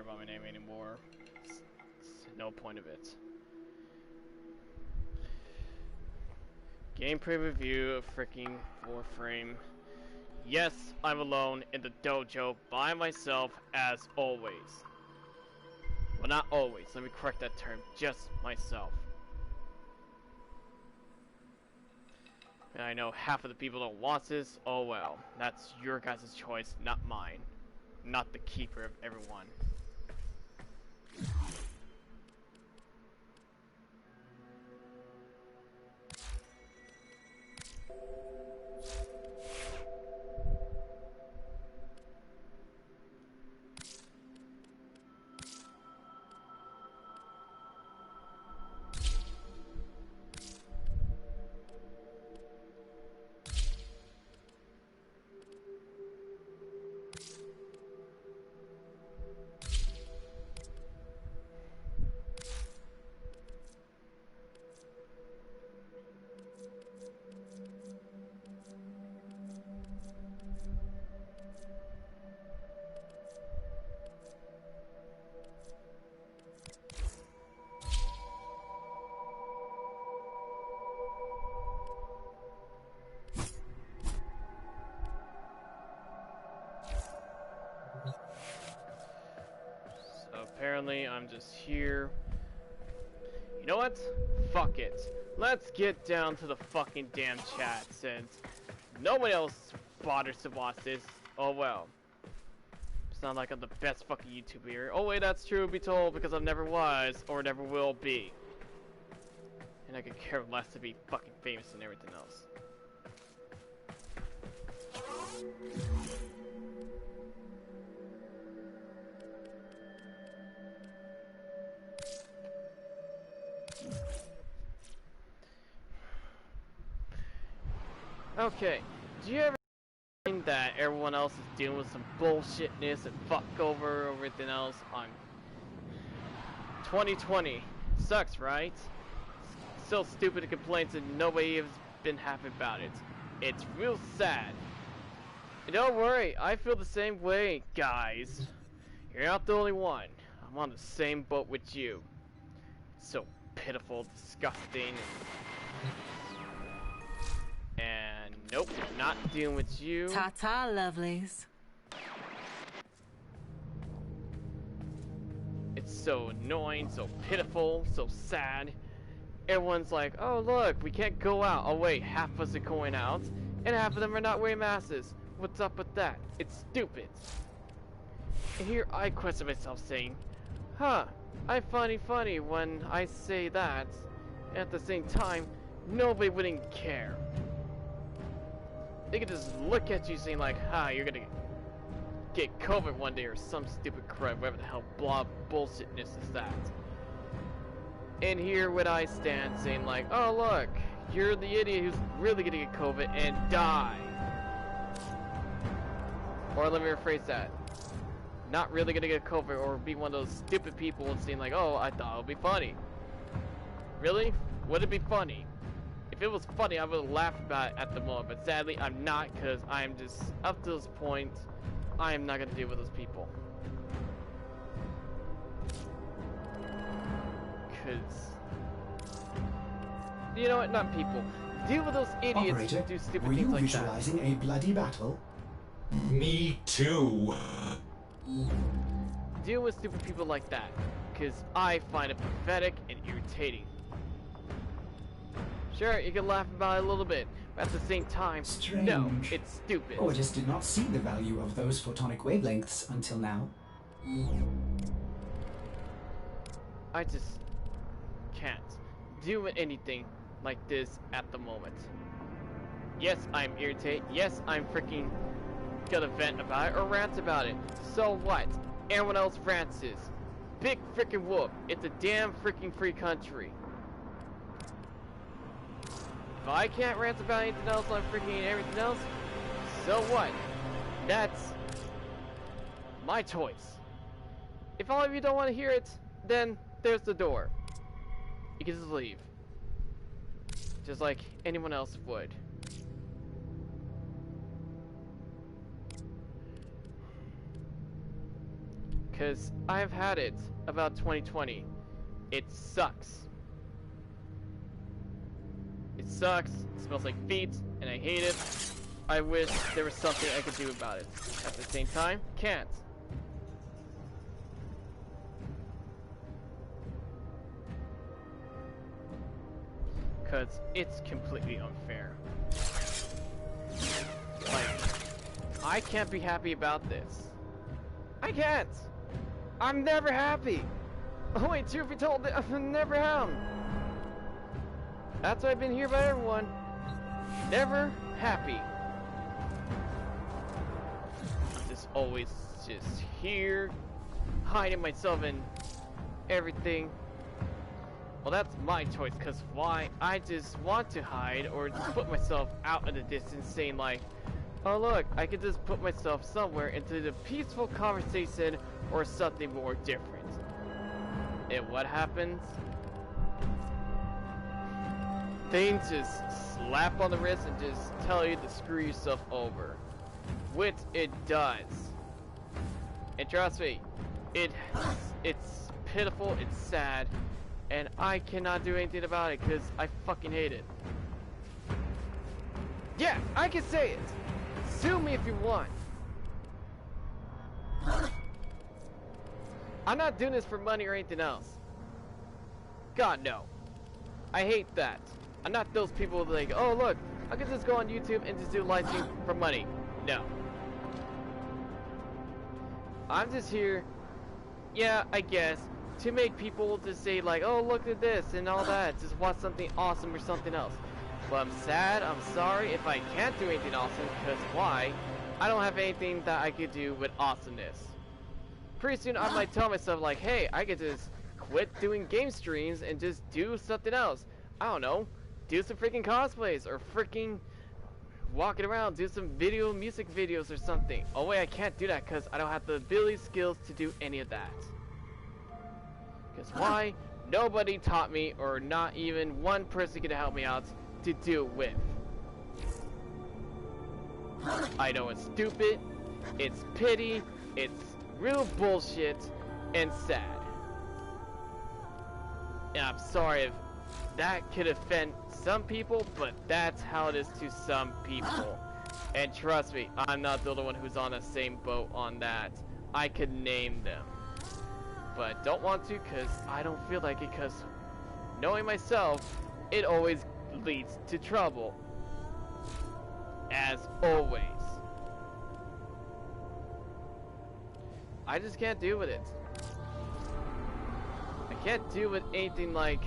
care about my name anymore. It's no point of it. Gameplay review of freaking Warframe. Yes, I'm alone in the dojo by myself as always. Well, not always. Let me correct that term. Just myself. And I know half of the people don't want this. Oh well. That's your guys' choice, not mine. Not the keeper of everyone. Apparently, I'm just here. You know what? Fuck it. Let's get down to the fucking damn chat since nobody else bothers to watch this. Oh well. It's not like I'm the best fucking YouTuber here. Oh wait, that's true, be told, because I never was or never will be. And I could care less to be fucking famous and everything else. Okay, do you ever think that everyone else is dealing with some bullshitness and fuck over everything else on 2020? Sucks, right? Still stupid complaints and nobody has been happy about it. It's real sad. And don't worry, I feel the same way, guys. You're not the only one. I'm on the same boat with you. So pitiful, disgusting, and nope, not dealing with you. Ta-ta, lovelies. It's so annoying, so pitiful, so sad. Everyone's like, oh look, we can't go out. Oh wait, half of us are going out, and half of them are not wearing masks. What's up with that? It's stupid. And here I question myself saying, huh, I find it funny when I say that. At the same time, nobody wouldn't care. They could just look at you saying like, you're gonna get COVID one day or some stupid crap, whatever the hell blah bullshitness is that. And here would I stand saying like, oh look, you're the idiot who's really gonna get COVID and die. Or let me rephrase that. Not really gonna get COVID or be one of those stupid people and saying like, oh, I thought it would be funny. Really? Would it be funny? If it was funny, I would laugh about it at the moment, but sadly, I'm not, because I am just, up to this point, I am not going to deal with those people. Because, you know what, not people. Deal with those idiots Operator, who do stupid were things you like visualizing a bloody battle? Me too. Deal with stupid people like that, because I find it pathetic and irritating. Sure, you can laugh about it a little bit, but at the same time, Strange. no, it's stupid. Or just did not see the value of those photonic wavelengths until now. I just can't deal with anything like this at the moment. Yes, I'm irritated. Yes, I'm freaking gonna vent about it or rant about it. So what? Everyone else rants. Big freaking whoop. It's a damn freaking free country. If I can't rant about anything else on freaking everything else, so what? That's my choice. If all of you don't want to hear it, then there's the door. You can just leave. Just like anyone else would. Cause I've had it about 2020. It sucks. It sucks, it smells like feet, and I hate it. I wish there was something I could do about it. At the same time, can't. Cause it's completely unfair. Like, I can't be happy about this. I can't! I'm never happy! Oh wait, truth be told, I'm never am. That's why I've been here by everyone. Never happy. I'm just always just here, hiding myself in everything. Well, that's my choice, cause why? I just want to hide or just put myself out in the distance saying like, oh look, I could just put myself somewhere into the peaceful conversation or something more different. And what happens? Things just slap on the wrist and just tell you to screw yourself over. Which it does. And trust me, it's pitiful, it's sad, and I cannot do anything about it because I fucking hate it. Yeah, I can say it! Sue me if you want. I'm not doing this for money or anything else. God, no. I hate that. I'm not those people like, oh look, I can just go on YouTube and just do live stream for money. No. I'm just here, yeah, I guess, to make people just say like, oh look at this and all that. Just watch something awesome or something else. Well, I'm sad, I'm sorry if I can't do anything awesome, because why? I don't have anything that I could do with awesomeness. Pretty soon I might tell myself like, hey, I could just quit doing game streams and just do something else. I don't know, do some freaking cosplays or freaking walking around, do some music videos or something. Oh wait, I can't do that because I don't have the ability skills to do any of that. Because why? Nobody taught me, or not even one person could help me out to do it with. I know it's stupid, it's pity, it's real bullshit, and sad. And I'm sorry if that could offend some people, but that's how it is to some people. And trust me, I'm not the only one who's on the same boat on that. I could name them. But don't want to because I don't feel like it, because knowing myself, it always leads to trouble. As always. I just can't deal with it. I can't deal with anything like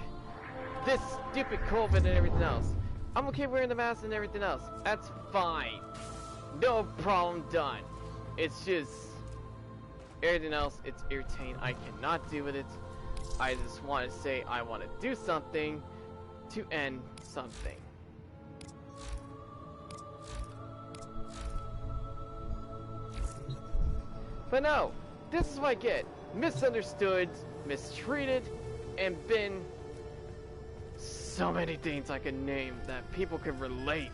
this stupid COVID and everything else. I'm okay wearing the mask and everything else. That's fine. No problem done. It's just everything else, it's irritating. I cannot deal with it. I just want to say I want to do something to end something. But no, this is what I get. Misunderstood, mistreated, and been so many things I can name that people can relate.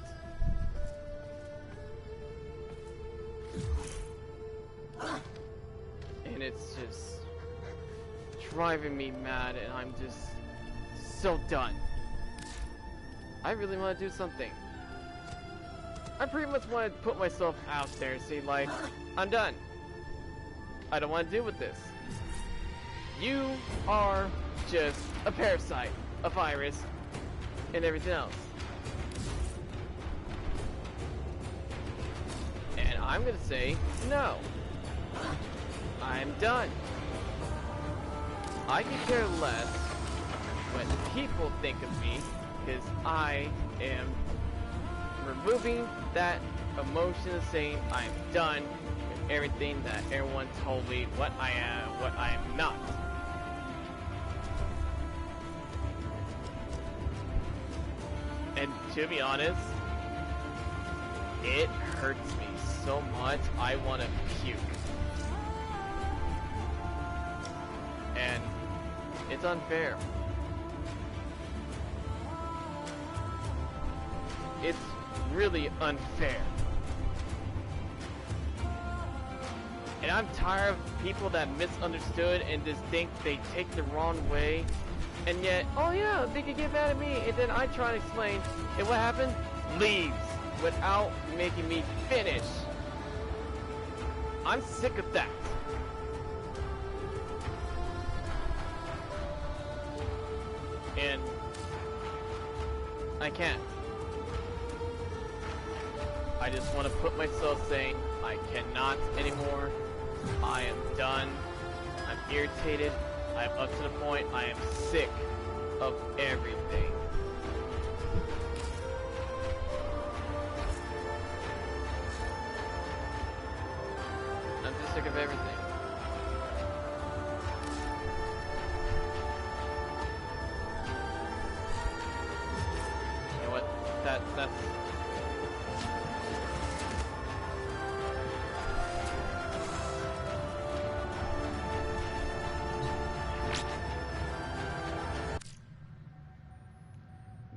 And it's just driving me mad, and I'm just so done. I really want to do something. I pretty much want to put myself out there and say like, I'm done. I don't want to deal with this. You are just a parasite, a virus, and everything else. And I'm gonna say no. I'm done. I can care less what people think of me, because I am removing that emotion of saying I'm done with everything that everyone told me what I am, what I am not. And to be honest, it hurts me so much I want to puke. And it's unfair. It's really unfair. And I'm tired of people that misunderstood and just think they take the wrong way, and yet, oh yeah, they could get mad at me, and then I try to explain, and what happened? Leaves without making me finish. I'm sick of that. And I can't. I just want to put myself saying, I cannot anymore. I am done. I'm irritated. I'm up to the point. I am sick of everything. I'm just sick of everything. You know what? That's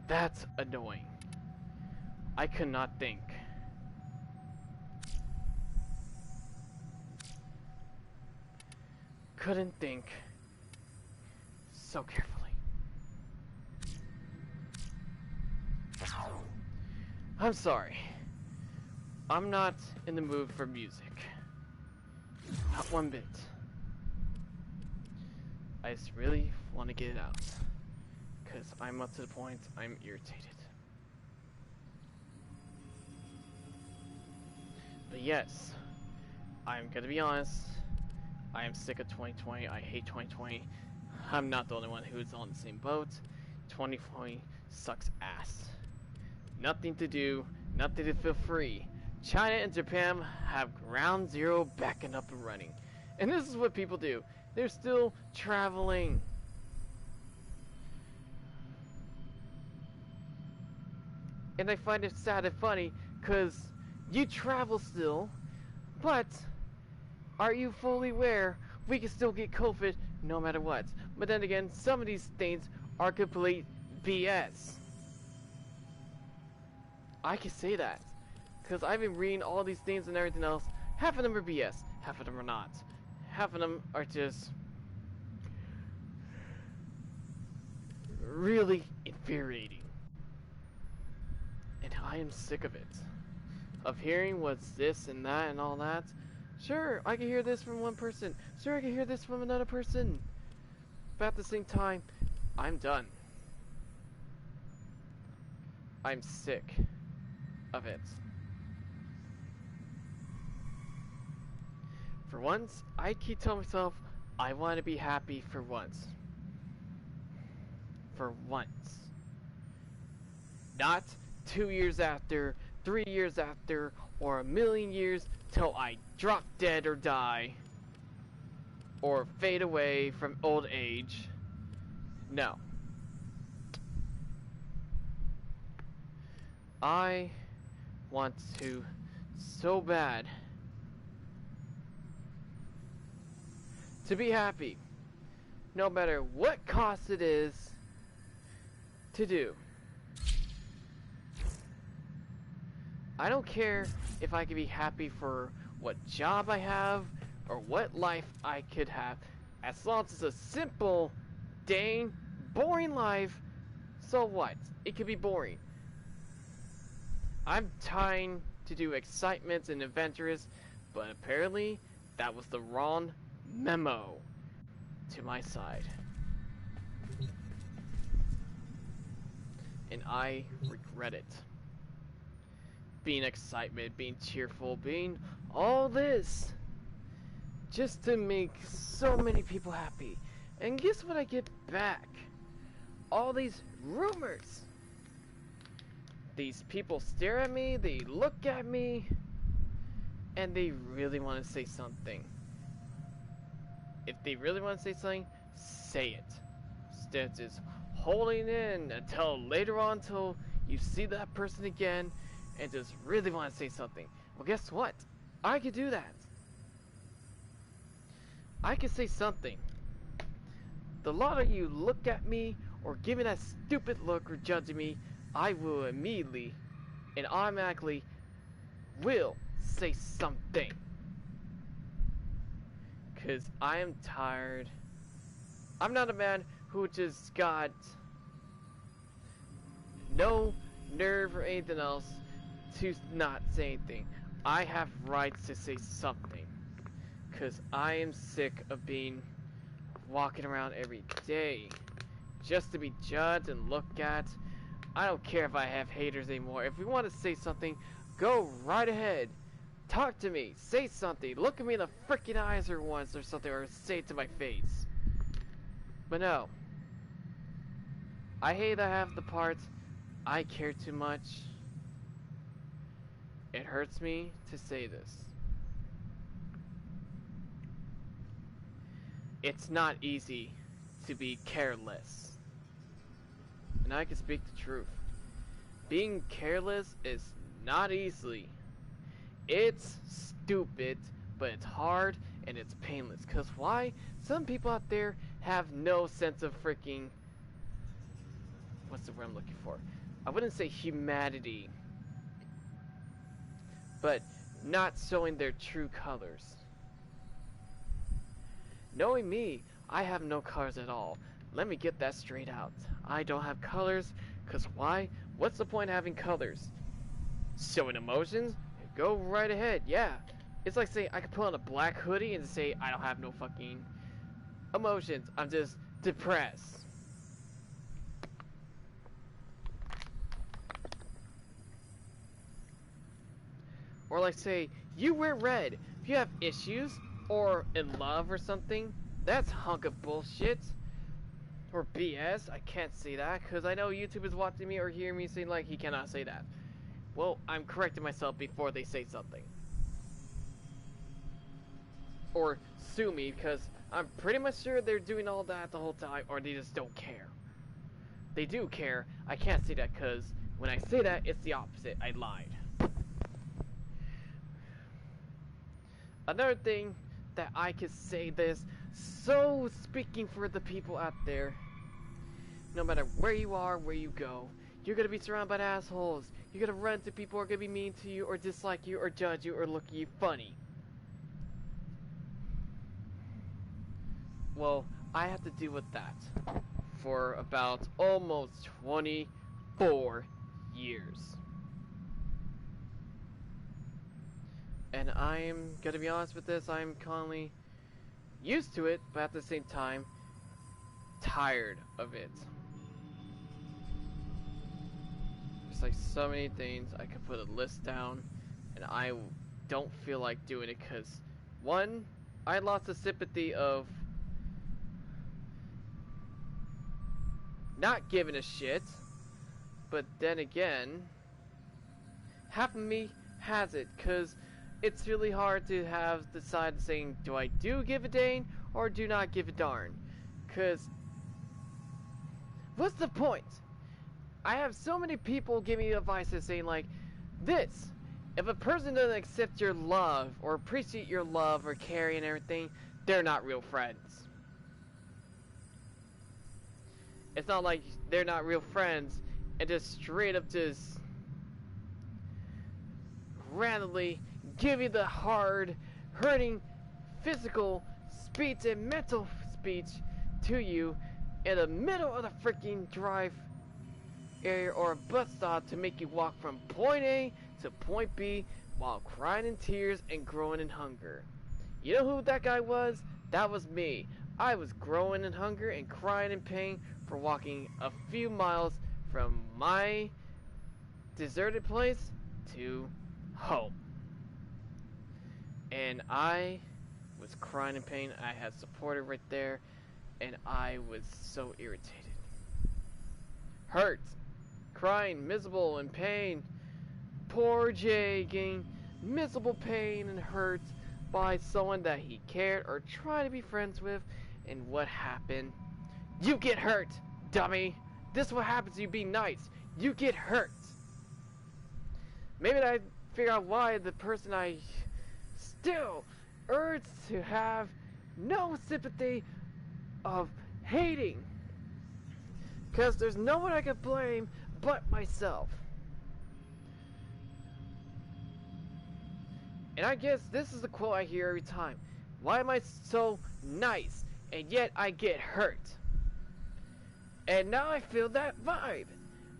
That's annoying. I could not think. Couldn't think so carefully. I'm sorry. I'm not in the mood for music. Not one bit. I just really want to get it out. Because I'm up to the point I'm irritated. But yes, I'm gonna be honest, I am sick of 2020, I hate 2020. I'm not the only one who's on the same boat. 2020 sucks ass. Nothing to do, nothing to feel free. China and Japan have ground zero back and up and running. And this is what people do. They're still traveling. And I find it sad and funny, because you travel still, but are you fully aware we can still get COVID no matter what? But then again, some of these things are complete BS. I can say that, because I've been reading all these things and everything else. Half of them are BS, half of them are not. Half of them are just really infuriating. And I am sick of it. Of hearing what's this and that and all that. Sure, I can hear this from one person. Sure, I can hear this from another person. But at the same time, I'm done. I'm sick of it. For once, I keep telling myself, I want to be happy for once. For once. Not 2 years after, 3 years after, or a million years till I drop dead or die, or fade away from old age. No. I want to so bad to be happy, no matter what cost it is to do. I don't care if I can be happy for what job I have or what life I could have, as long as it's a simple, dang, boring life. So what? It could be boring. I'm trying to do excitement and adventurous, but apparently that was the wrong memo to my side. And I regret it. Being excitement, being cheerful, being all this just to make so many people happy. And guess what I get back? All these rumors. These people stare at me, they look at me, and they really want to say something. If they really want to say something, say it. Instead of just holding in until later on, until you see that person again and just really want to say something. Well, guess what? I could do that. I could say something. The lot of you look at me or give me that stupid look or judging me, I will immediately and automatically will say something. Cause I am tired. I'm not a man who just got no nerve or anything else to not say anything. I have rights to say something. Cause I am sick of being walking around every day just to be judged and looked at. I don't care if I have haters anymore. If you want to say something, go right ahead. Talk to me. Say something. Look at me in the freaking eyes or once or something, or say it to my face. But no. I hate that half the parts. I care too much. It hurts me to say this. It's not easy to be careless. And I can speak the truth. Being careless is not easy. It's stupid, but it's hard and it's painless. Cause why? Some people out there have no sense of freaking... what's the word I'm looking for? I wouldn't say humanity, but not showing their true colors. Knowing me, I have no colors at all. Let me get that straight out. I don't have colors, cause why? What's the point of having colors? Showing emotions? Go right ahead, yeah. It's like saying I could put on a black hoodie and say I don't have no fucking emotions. I'm just depressed. Or like say, you wear red. If you have issues, or in love or something, that's hunk of bullshit. Or BS, I can't say that, because I know YouTube is watching me or hearing me saying like, he cannot say that. Well, I'm correcting myself before they say something. Or sue me, because I'm pretty much sure they're doing all that the whole time, or they just don't care. They do care. I can't say that, because when I say that, it's the opposite. I lied. Another thing that I could say this, so speaking for the people out there, no matter where you are, where you go, you're gonna be surrounded by assholes. You're gonna run into people who are gonna be mean to you, or dislike you, or judge you, or look at you funny. Well, I have to deal with that for about almost 24 years. And I'm gonna be honest with this, I'm constantly used to it, but at the same time, tired of it. There's like so many things, I could put a list down, and I don't feel like doing it, because one, I lost the sympathy of not giving a shit, but then again, half of me has it, because it's really hard to have decide saying, do I do give a dang or do not give a darn? Cause what's the point? I have so many people giving me advice saying like this: if a person doesn't accept your love or appreciate your love or care and everything, they're not real friends. It's not like they're not real friends and just straight up just randomly give you the hard, hurting, physical speech and mental speech to you in the middle of the freaking drive area or a bus stop to make you walk from point A to point B while crying in tears and growing in hunger. You know who that guy was? That was me. I was growing in hunger and crying in pain for walking a few miles from my deserted place to home. And I was crying in pain. I had supported right there, and I was so irritated. Hurt, crying, miserable, in pain. Poor Jay getting miserable pain and hurt by someone that he cared or tried to be friends with. And what happened? You get hurt, dummy. This is what happens to you being nice. You get hurt. Maybe I figure out why the person I still urge to have no sympathy of hating, because there's no one I can blame but myself. And I guess this is the quote I hear every time: Why am I so nice and yet I get hurt? And now I feel that vibe.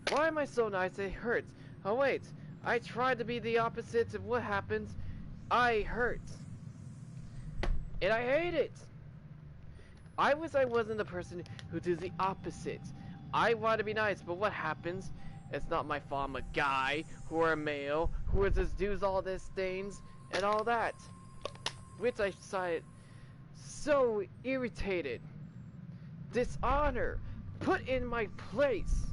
Why am I so nice it hurts? Oh wait, I tried to be the opposite of what happens. I hurt. And I hate it. I wish I wasn't the person who does the opposite. I want to be nice, but what happens? It's not my fault I'm a guy, who are a male, who just does all these things and all that. Which I decided so irritated. Dishonor. Put in my place.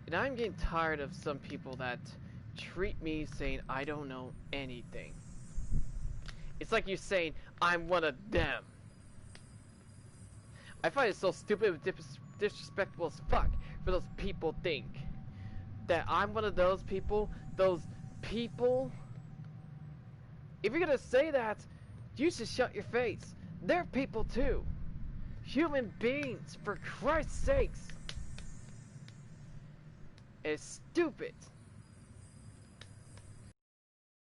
And I'm getting tired of some people that treat me saying I don't know anything. It's like you're saying I'm one of them. I find it so stupid and disrespectful as fuck for those people think that I'm one of those people. Those people. If you're gonna say that, you should shut your face. They're people too. Human beings, for Christ's sakes. It's stupid.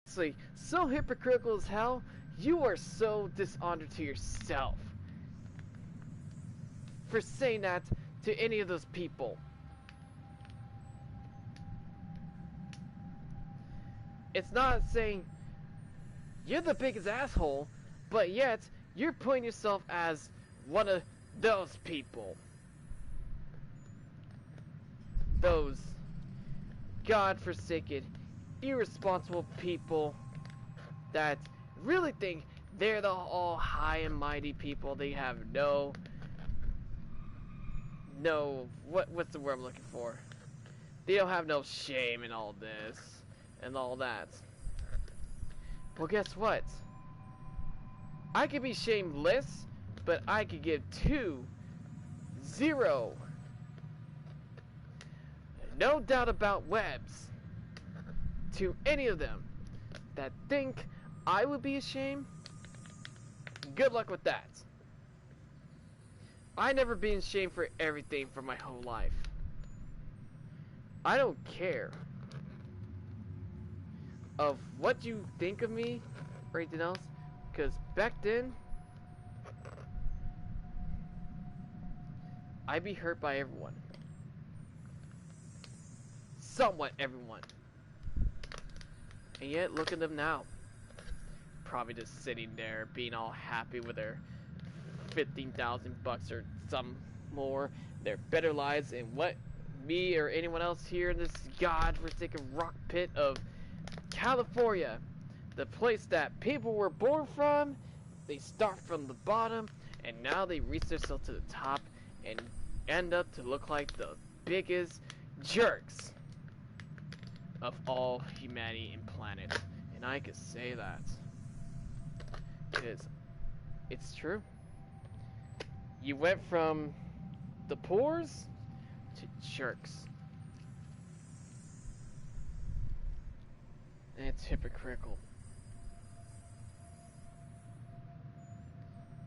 Honestly, so hypocritical as hell. You are so dishonored to yourself for saying that to any of those people. It's not saying you're the biggest asshole, but yet you're putting yourself as one of those people. Those godforsaken, irresponsible people that really think they're the all high and mighty people. They have what's the word I'm looking for? They don't have no shame in all this and all that. Well, guess what? I could be shameless, but I could give 0. No doubt about webs to any of them that think I would be ashamed. Good luck with that. I never been ashamed for everything for my whole life. I don't care of what you think of me or anything else, because back then I'd be hurt by everyone. Somewhat everyone. And yet look at them now. Probably just sitting there being all happy with their 15,000 bucks or some more, their better lives, and what me or anyone else here in this godforsaken rock pit of California, the place that people were born from, they start from the bottom and now they reach themselves to the top and end up to look like the biggest jerks of all humanity and planet. And I could say that because it's true. You went from the poors to jerks. And it's hypocritical.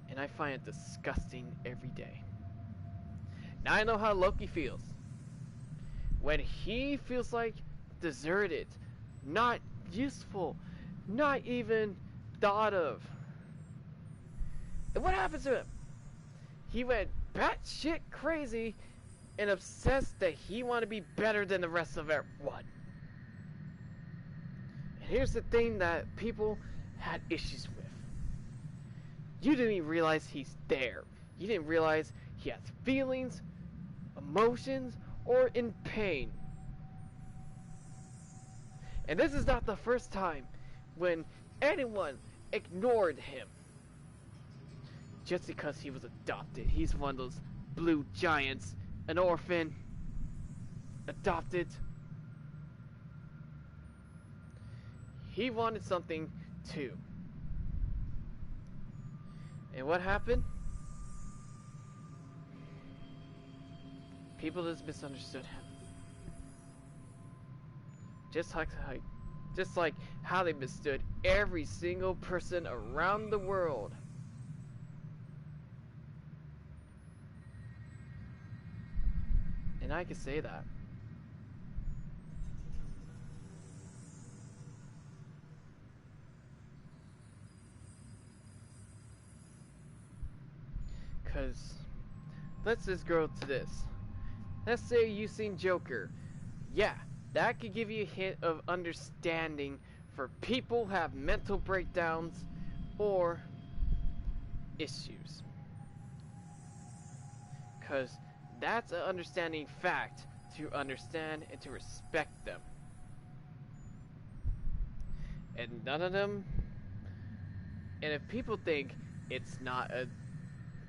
And I find it disgusting every day. Now I know how Loki feels. When he feels like deserted, not useful, not even thought of. And what happens to him? He went batshit crazy and obsessed that he wanted to be better than the rest of everyone. And here's the thing that people had issues with. You didn't even realize he's there. You didn't realize he has feelings, emotions, or in pain. And this is not the first time when anyone ignored him just because he was adopted. He's one of those blue giants, an orphan, adopted. He wanted something too. And what happened? People just misunderstood him. Just like how they mistood every single person around the world. And I can say that. Cause let's just go to this. Let's say you've seen Joker. Yeah, that could give you a hint of understanding for people who have mental breakdowns or issues. Cause that's an understanding fact to understand and to respect them. And none of them. And if people think it's not a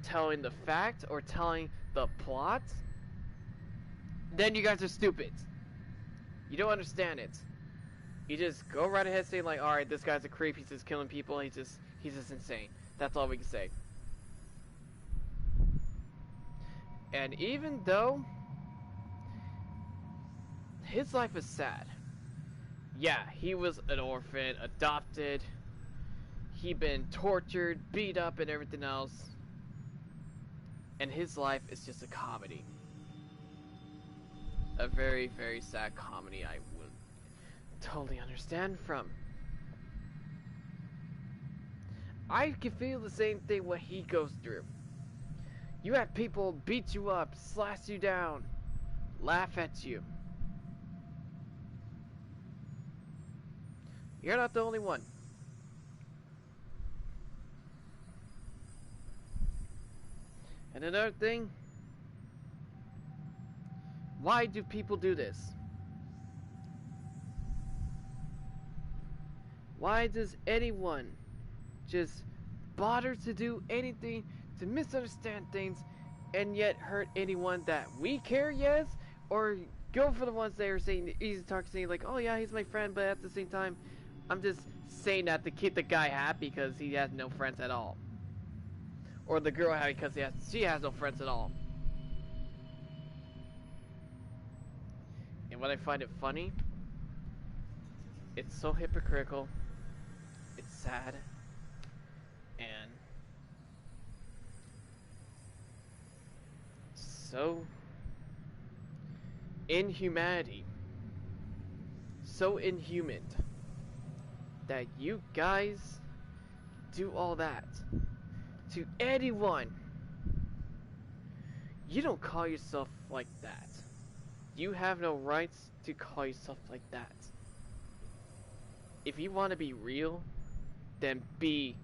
telling the fact or telling the plot, then you guys are stupid. You don't understand it. You just go right ahead saying like, alright, this guy's a creep, he's just killing people, he's just insane. That's all we can say. And even though his life is sad. Yeah, he was an orphan, adopted. He'd been tortured, beat up, and everything else. And his life is just a comedy. A very, very sad comedy I would totally understand from. I can feel the same thing what he goes through. You have people beat you up, slash you down, laugh at you. You're not the only one. And another thing, why do people do this? Why does anyone just bother to do anything to misunderstand things and yet hurt anyone that we care, yes? Or go for the ones that are saying, easy to talk, saying like, oh yeah, he's my friend, but at the same time, I'm just saying that to keep the guy happy because he has no friends at all. Or the girl happy because she has no friends at all. And when I find it funny, it's so hypocritical, it's sad, and so inhumanity, so inhuman that you guys do all that to anyone. You don't call yourself like that. You have no rights to call yourself like that. If you want to be real, then be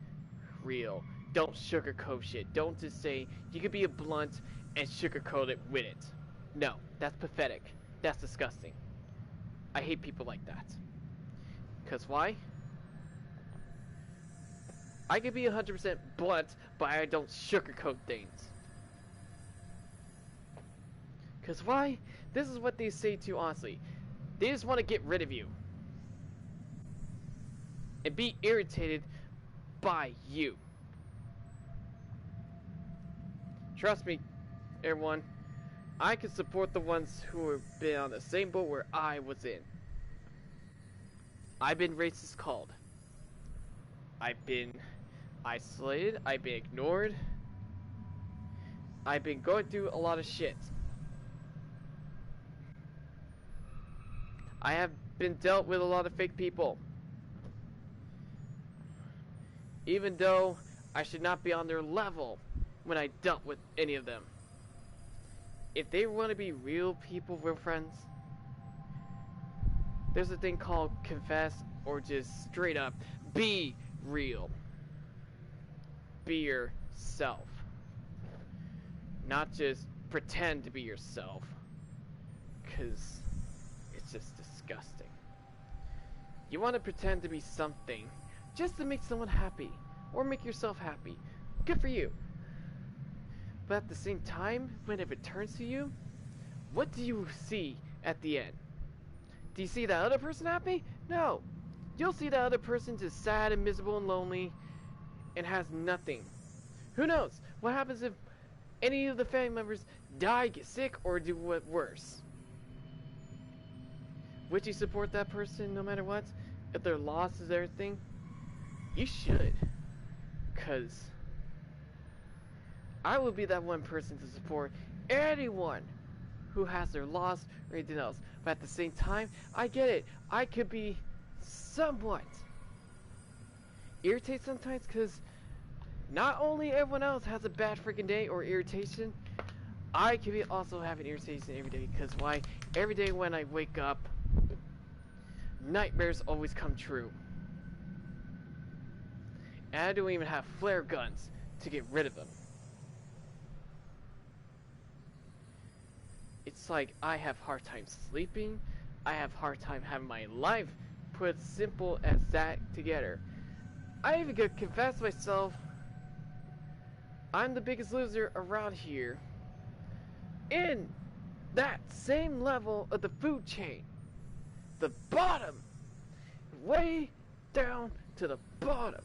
real. Don't sugarcoat shit. Don't just say you could be a blunt and sugarcoat it with it. No, that's pathetic. That's disgusting. I hate people like that. Cause why? I could be 100% blunt, but I don't sugarcoat things. Cause why? This is what they say to you honestly. They just want to get rid of you. And be irritated by you. Trust me, everyone. I can support the ones who have been on the same boat where I was in. I've been racist called. I've been isolated. I've been ignored. I've been going through a lot of shit. I have been dealt with a lot of fake people. Even though I should not be on their level when I dealt with any of them. If they want to be real people, real friends, there's a thing called confess or just straight up be real. Be yourself. Not just pretend to be yourself. Because it's just disgusting. You want to pretend to be something just to make someone happy or make yourself happy. Good for you. But at the same time, when it returns to you, what do you see at the end? Do you see that other person happy? No. You'll see that other person just sad and miserable and lonely and has nothing. Who knows? What happens if any of the family members die, get sick, or do what worse? Would you support that person no matter what? If their loss is everything? You should. Cause I would be that one person to support anyone who has their loss or anything else. But at the same time, I get it. I could be somewhat irritated sometimes because not only everyone else has a bad freaking day or irritation, I can be also having irritation every day. Because why? Every day when I wake up, nightmares always come true. And I don't even have flare guns to get rid of them. It's like I have hard time sleeping. I have hard time having my life put simple as that together. I even could confess myself, I'm the biggest loser around here in that same level of the food chain. The bottom. Way down to the bottom.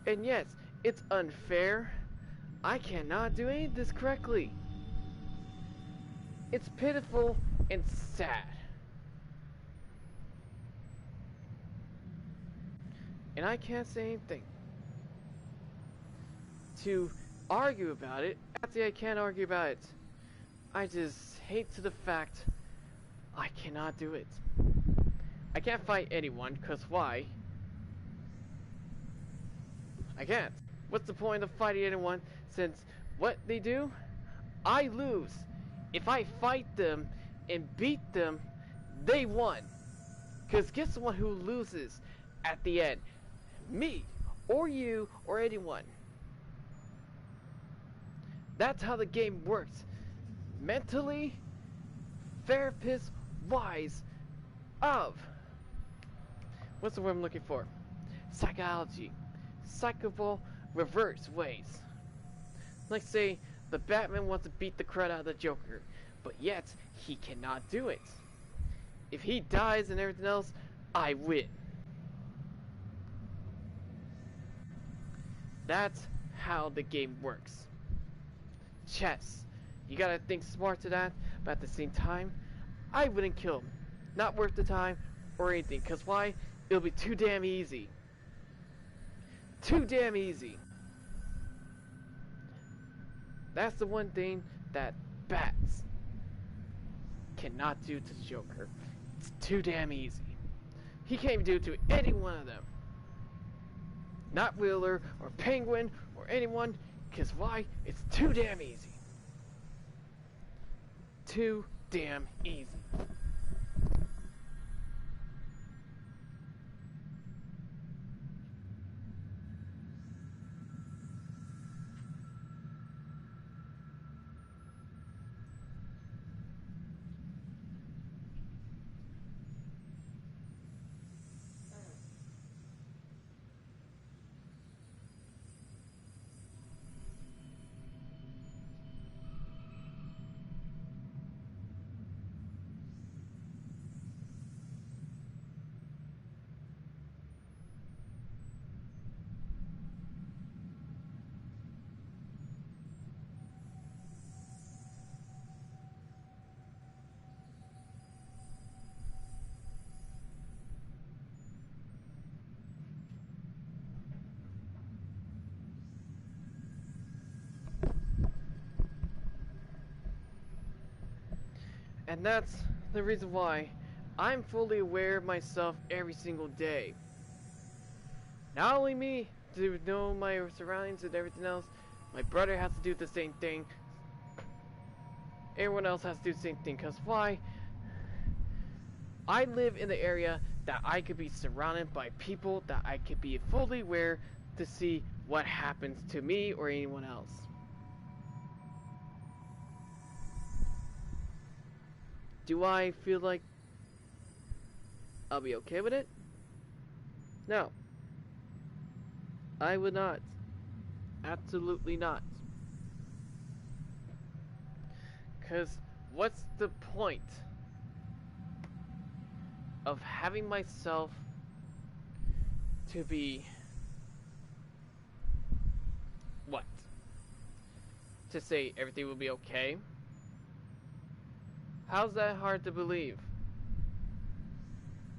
And yes, it's unfair. I cannot do any of this correctly. It's pitiful and sad. And I can't say anything to argue about it. Actually, I can't argue about it. I just hate to the fact I cannot do it. I can't fight anyone, cause why? I can't. What's the point of fighting anyone since what they do? I lose. If I fight them and beat them, they won. Cause guess the one who loses at the end? Me, or you, or anyone. That's how the game works. Mentally, therapist wise of, what's the word I'm looking for? Psychology. Psychable reverse ways. Like say, the Batman wants to beat the crud out of the Joker, but yet, he cannot do it. If he dies and everything else, I win. That's how the game works. Chess. You gotta think smart to that, but at the same time, I wouldn't kill him. Not worth the time or anything, cause why? It'll be too damn easy. Too damn easy. That's the one thing that bats cannot do to the Joker. It's too damn easy. He can't even do it to any one of them. Not Wheeler or Penguin or anyone, because why? It's too damn easy. Too damn easy. And that's the reason why I'm fully aware of myself every single day. Not only me to know my surroundings and everything else, my brother has to do the same thing. Everyone else has to do the same thing. Because why? I live in the area that I could be surrounded by people that I could be fully aware to see what happens to me or anyone else. Do I feel like I'll be okay with it? No. I would not. Absolutely not. Because what's the point of having myself to be what? To say everything will be okay? How's that hard to believe?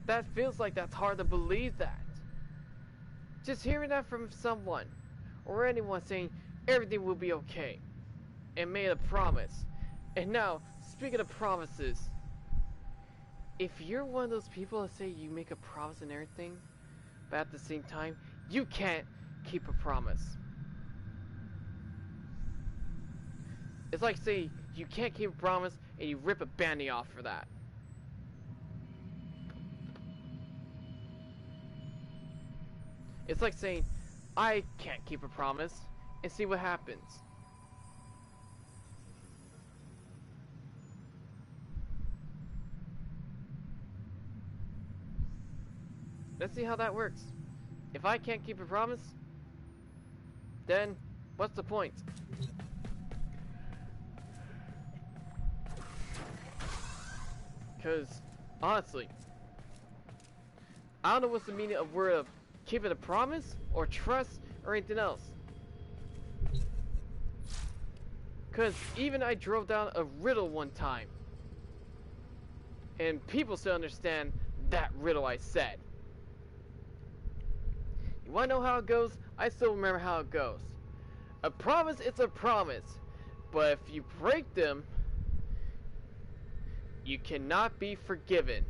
That feels like that's hard to believe that. Just hearing that from someone or anyone saying everything will be okay and made a promise. And now, speaking of promises, if you're one of those people that say you make a promise and everything, but at the same time, you can't keep a promise. It's like saying you can't keep a promise and you rip a band-aid off for that. It's like saying I can't keep a promise and see what happens. Let's see how that works. If I can't keep a promise, then what's the point? Because, honestly, I don't know what's the meaning of word of keeping a promise, or trust, or anything else. Because even I drove down a riddle one time, and people still understand that riddle I said. You wanna know how it goes? I still remember how it goes. A promise is a promise, but if you break them, you cannot be forgiven.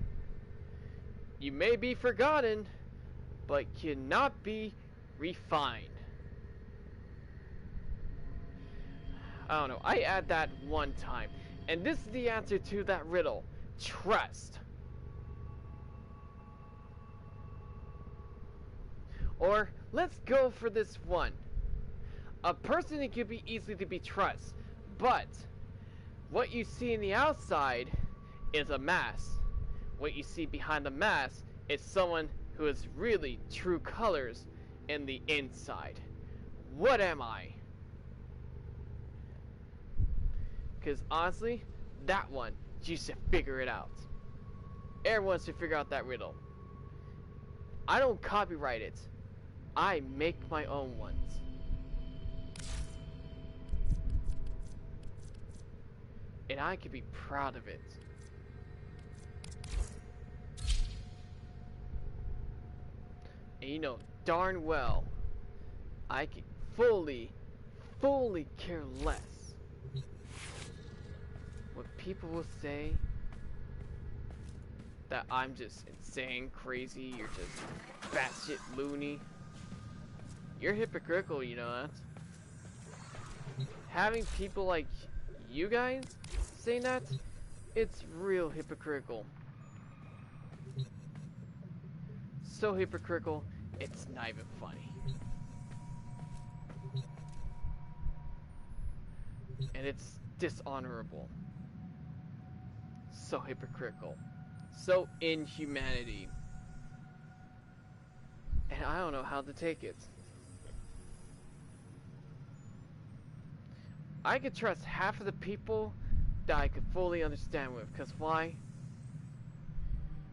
You may be forgotten, but cannot be refined. I don't know, I add that one time, and this is the answer to that riddle. Trust. Or, let's go for this one. A person that could be easily to be trusted, but what you see in the outside is a mask. What you see behind the mask is someone who has really true colors in the inside. What am I? Because honestly, that one, you should figure it out. Everyone should figure out that riddle. I don't copyright it. I make my own ones. And I can be proud of it. And you know darn well, I can fully care less what people will say that I'm just insane, crazy, you're just batshit loony. You're hypocritical, you know that. Having people like you guys saying that, it's real hypocritical. So hypocritical, it's not even funny. And it's dishonorable. So hypocritical. So inhumanity. And I don't know how to take it. I could trust half of the people that I could fully understand with, because why?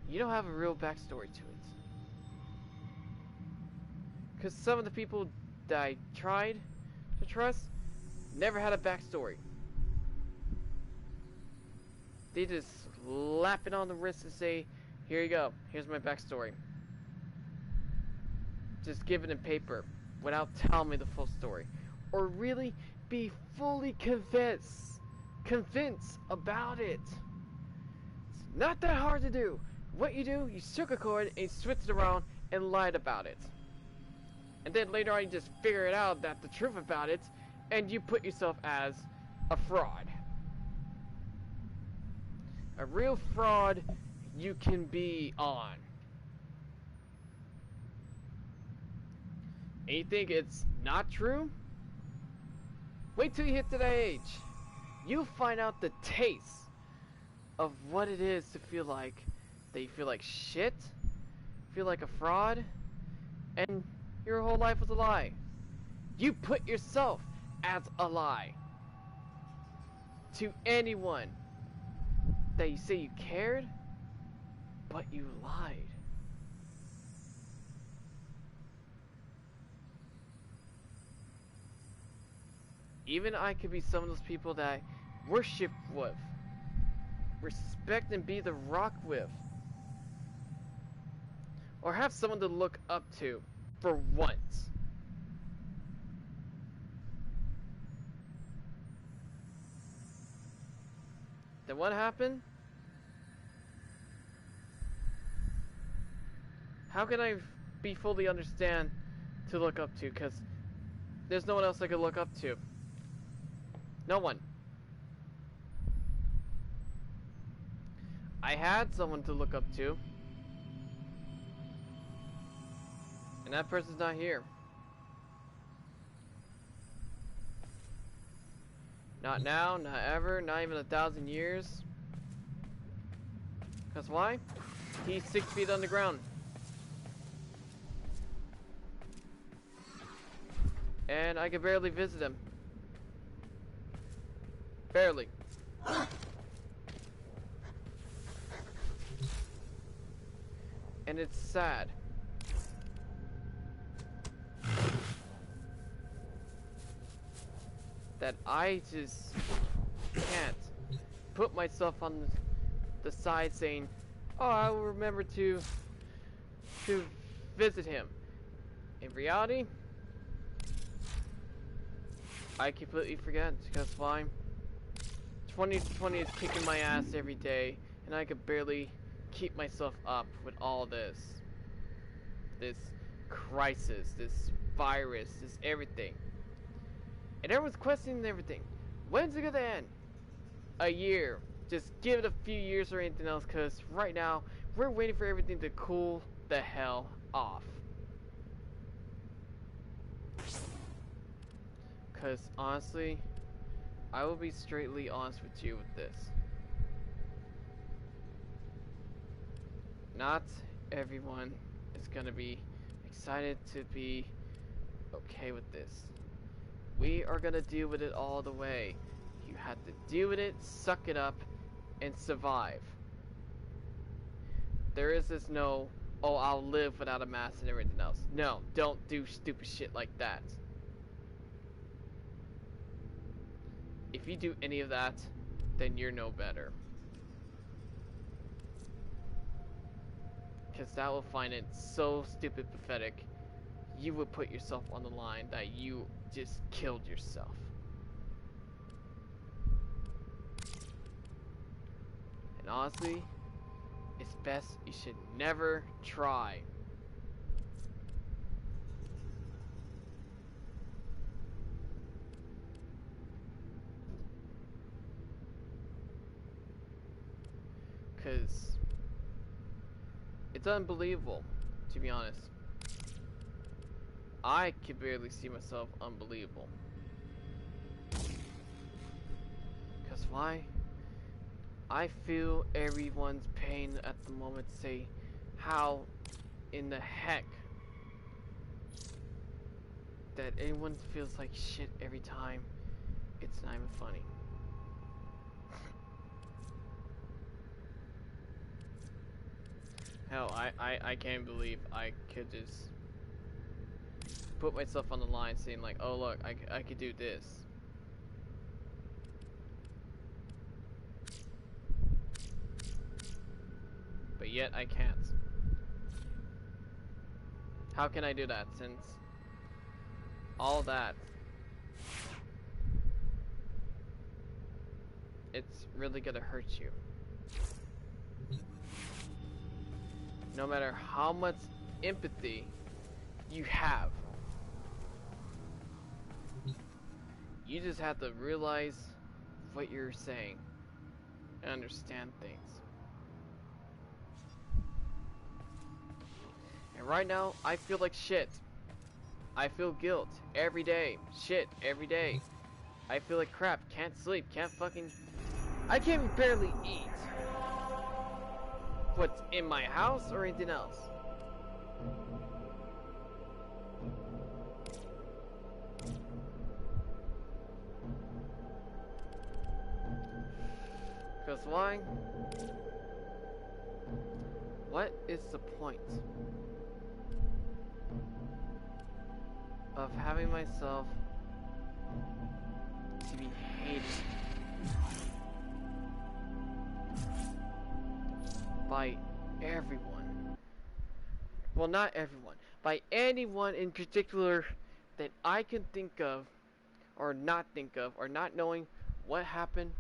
You don't have a real backstory to it. Because some of the people that I tried to trust never had a backstory. They just slap it on the wrist and say, here you go, here's my backstory. Just give it in paper without telling me the full story. Or really be fully convinced about it. It's not that hard to do. What you do, you sugarcoat it and you switch it around and lied about it. And then later on you just figure it out that the truth about it, and you put yourself as a fraud. A real fraud you can be on. And you think it's not true? Wait till you hit that age. You'll find out the taste of what it is to feel like that you feel like shit, feel like a fraud, and your whole life was a lie. You put yourself as a lie to anyone that you say you cared, but you lied. Even I could be some of those people that I worship with, respect and be the rock with, or have someone to look up to for once. Then what happened? How can I be fully understand to look up to, because there's no one else I could look up to. No one. I had someone to look up to, and that person's not here. Not now, not ever, not even 1,000 years. Cause why? He's 6 feet underground. And I could barely visit him. Barely. And it's sad. That I just can't put myself on the side saying, oh, I will remember to visit him. In reality, I completely forget, because why? 2020 is kicking my ass every day, and I could barely keep myself up with all this. This crisis, this virus, this everything. And everyone's questioning everything. When's it gonna end? A year. Just give it a few years or anything else, because right now, we're waiting for everything to cool the hell off. Because honestly, I will be straightly honest with you with this. Not everyone is gonna be excited to be okay with this. We are gonna deal with it all the way. You have to deal with it, suck it up, and survive. There is this no, oh, I'll live without a mask and everything else. No, don't do stupid shit like that. If you do any of that, then you're no better. Because that will find it so stupid pathetic, you would put yourself on the line that you just killed yourself. And honestly, it's best you should never try. Because it's unbelievable, to be honest. I can barely see myself unbelievable. Because why? I feel everyone's pain at the moment. Say, how in the heck that anyone feels like shit every time? It's not even funny. Hell, I can't believe I could just put myself on the line saying like, oh look, I could do this. But yet I can't. How can I do that since all that, it's really gonna hurt you. No matter how much empathy you have, you just have to realize what you're saying and understand things. And right now, I feel like shit. I feel guilt every day. Shit every day. I feel like crap. Can't sleep. Can't fucking... I can't barely eat. What's in my house or anything else? Because why? What is the point of having myself to be hated by everyone? Well, not everyone, by anyone in particular that I can think of, or not think of, or not knowing what happened.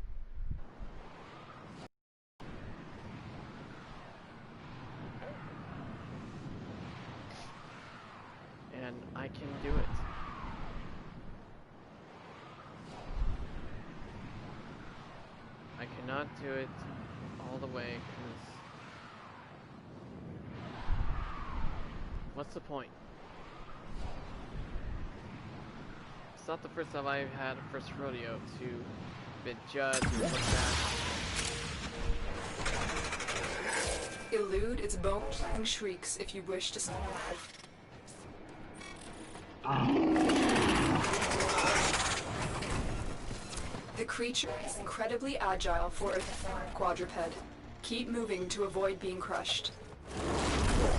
And I can do it. I cannot do it all the way, because what's the point? It's not the first time I've had a first rodeo to be judged or looked at. Elude its bone-clang shrieks if you wish to survive. The creature is incredibly agile for a quadruped. Keep moving to avoid being crushed.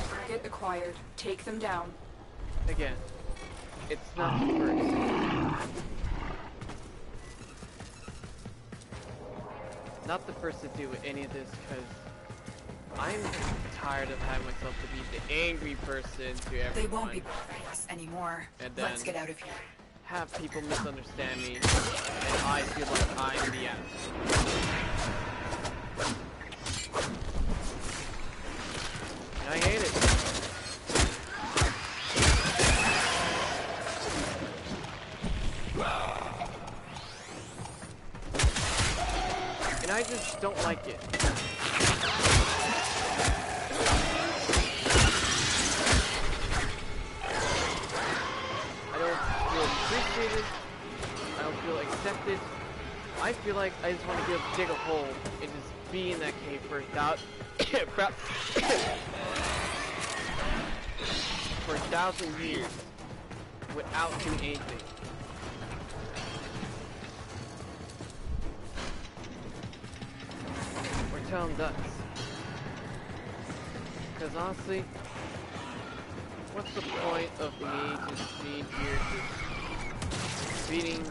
Target acquired. Take them down. Again, it's not the first. Not the first to do any of this, because I'm tired of having myself to be the angry person to everyone. They won't be bothering us anymore. And then Let's get out of here. have people misunderstand me, and I feel like I'm the asshole. And I hate it. And I just don't like it. I don't feel accepted. I feel like I just want to dig a hole and just be in that cave for for 1,000 years without doing anything. Or tell them nuts. Because honestly, what's the point of me just being here just being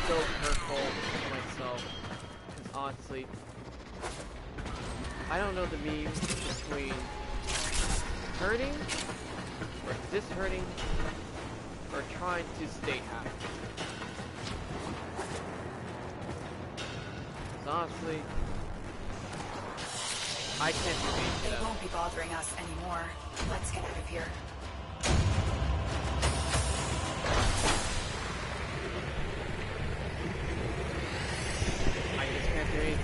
so hurtful to myself? Because honestly, I don't know the means between hurting or dishurting or trying to stay happy. Because honestly, I can't do anything. They won't be bothering us anymore. Let's get out of here. I just can't do anything.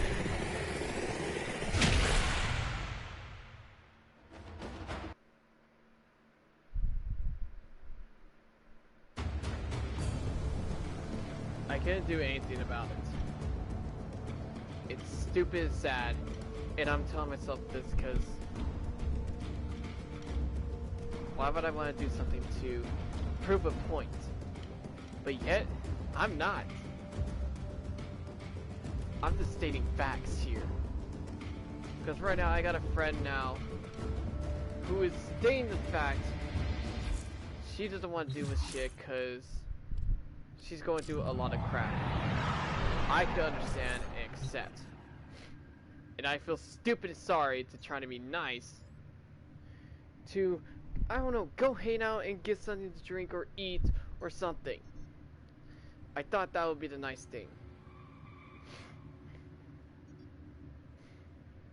I can't do anything about it. It's stupid and sad, and I'm telling myself this because why would I want to do something to prove a point? But yet, I'm not. I'm just stating facts here. Because right now, I got a friend now who is stating the fact she doesn't want to do this shit because she's going through a lot of crap. I can understand and accept. And I feel stupid and sorry to try to be nice to, I don't know, go hang out and get something to drink or eat or something. I thought that would be the nice thing.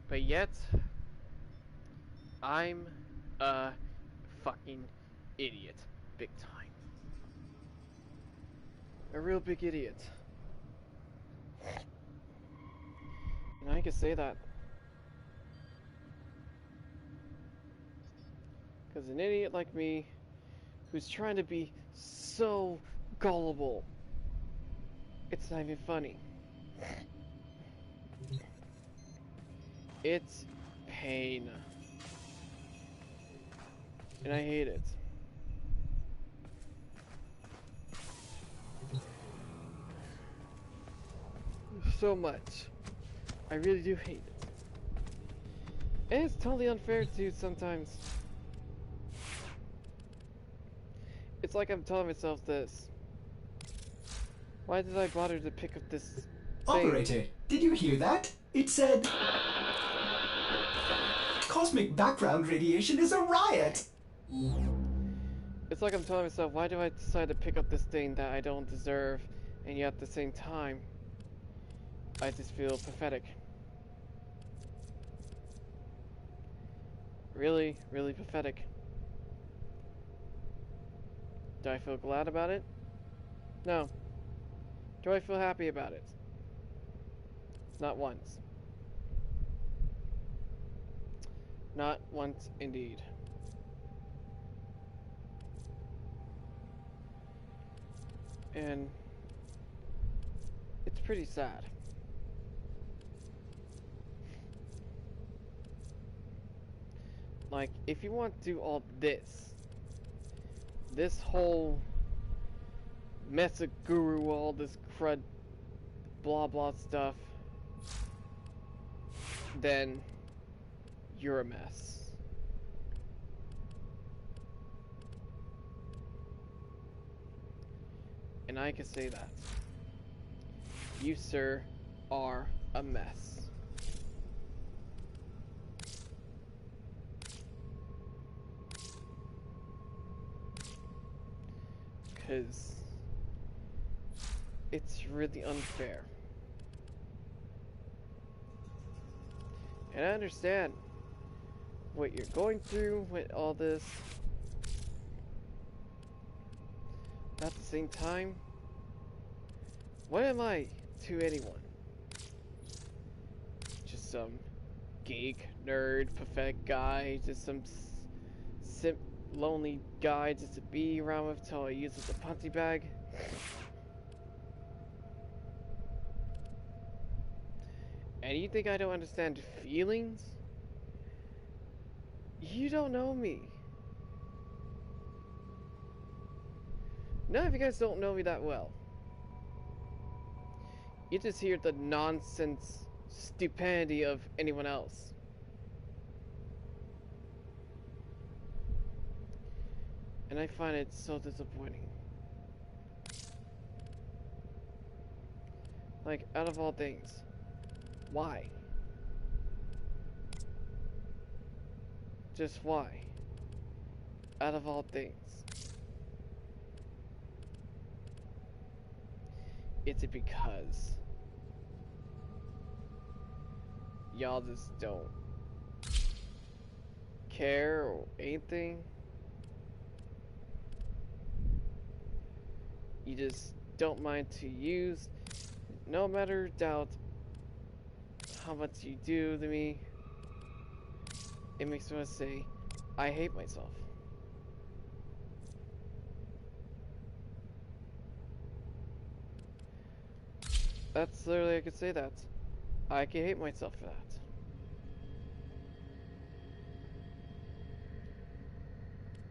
But yet, I'm a fucking idiot. Big time. A real big idiot. And I can say that. Because an idiot like me, who's trying to be so gullible, it's not even funny. It's pain. And I hate it. So much. I really do hate it. And it's totally unfair to sometimes. It's like I'm telling myself this. Why did I bother to pick up this thing? Operator, did you hear that? It said... Cosmic background radiation is a riot! It's like I'm telling myself, why do I decide to pick up this thing that I don't deserve, and yet at the same time, I just feel pathetic. Really, really pathetic. Do I feel glad about it? No. Do I feel happy about it? Not once. Not once indeed. And it's pretty sad. Like, if you want to do all this whole mesa guru, all this crud, blah blah stuff, then you're a mess. And I can say that. You, sir, are a mess. Because it's really unfair. And I understand what you're going through with all this. At the same time, what am I to anyone? Just some geek, nerd, pathetic guy, just some lonely guy just to be around with till I use as a punching bag. And you think I don't understand feelings? You don't know me. None of you guys don't know me that well. You just hear the nonsense stupidity of anyone else. And I find it so disappointing. Like, out of all things, why? Just why? Out of all things. Is it because y'all just don't care or anything? You just don't mind to use, no matter doubt how much you do to me. It makes me want to say, I hate myself. That's literally, I could say that. I can hate myself for that.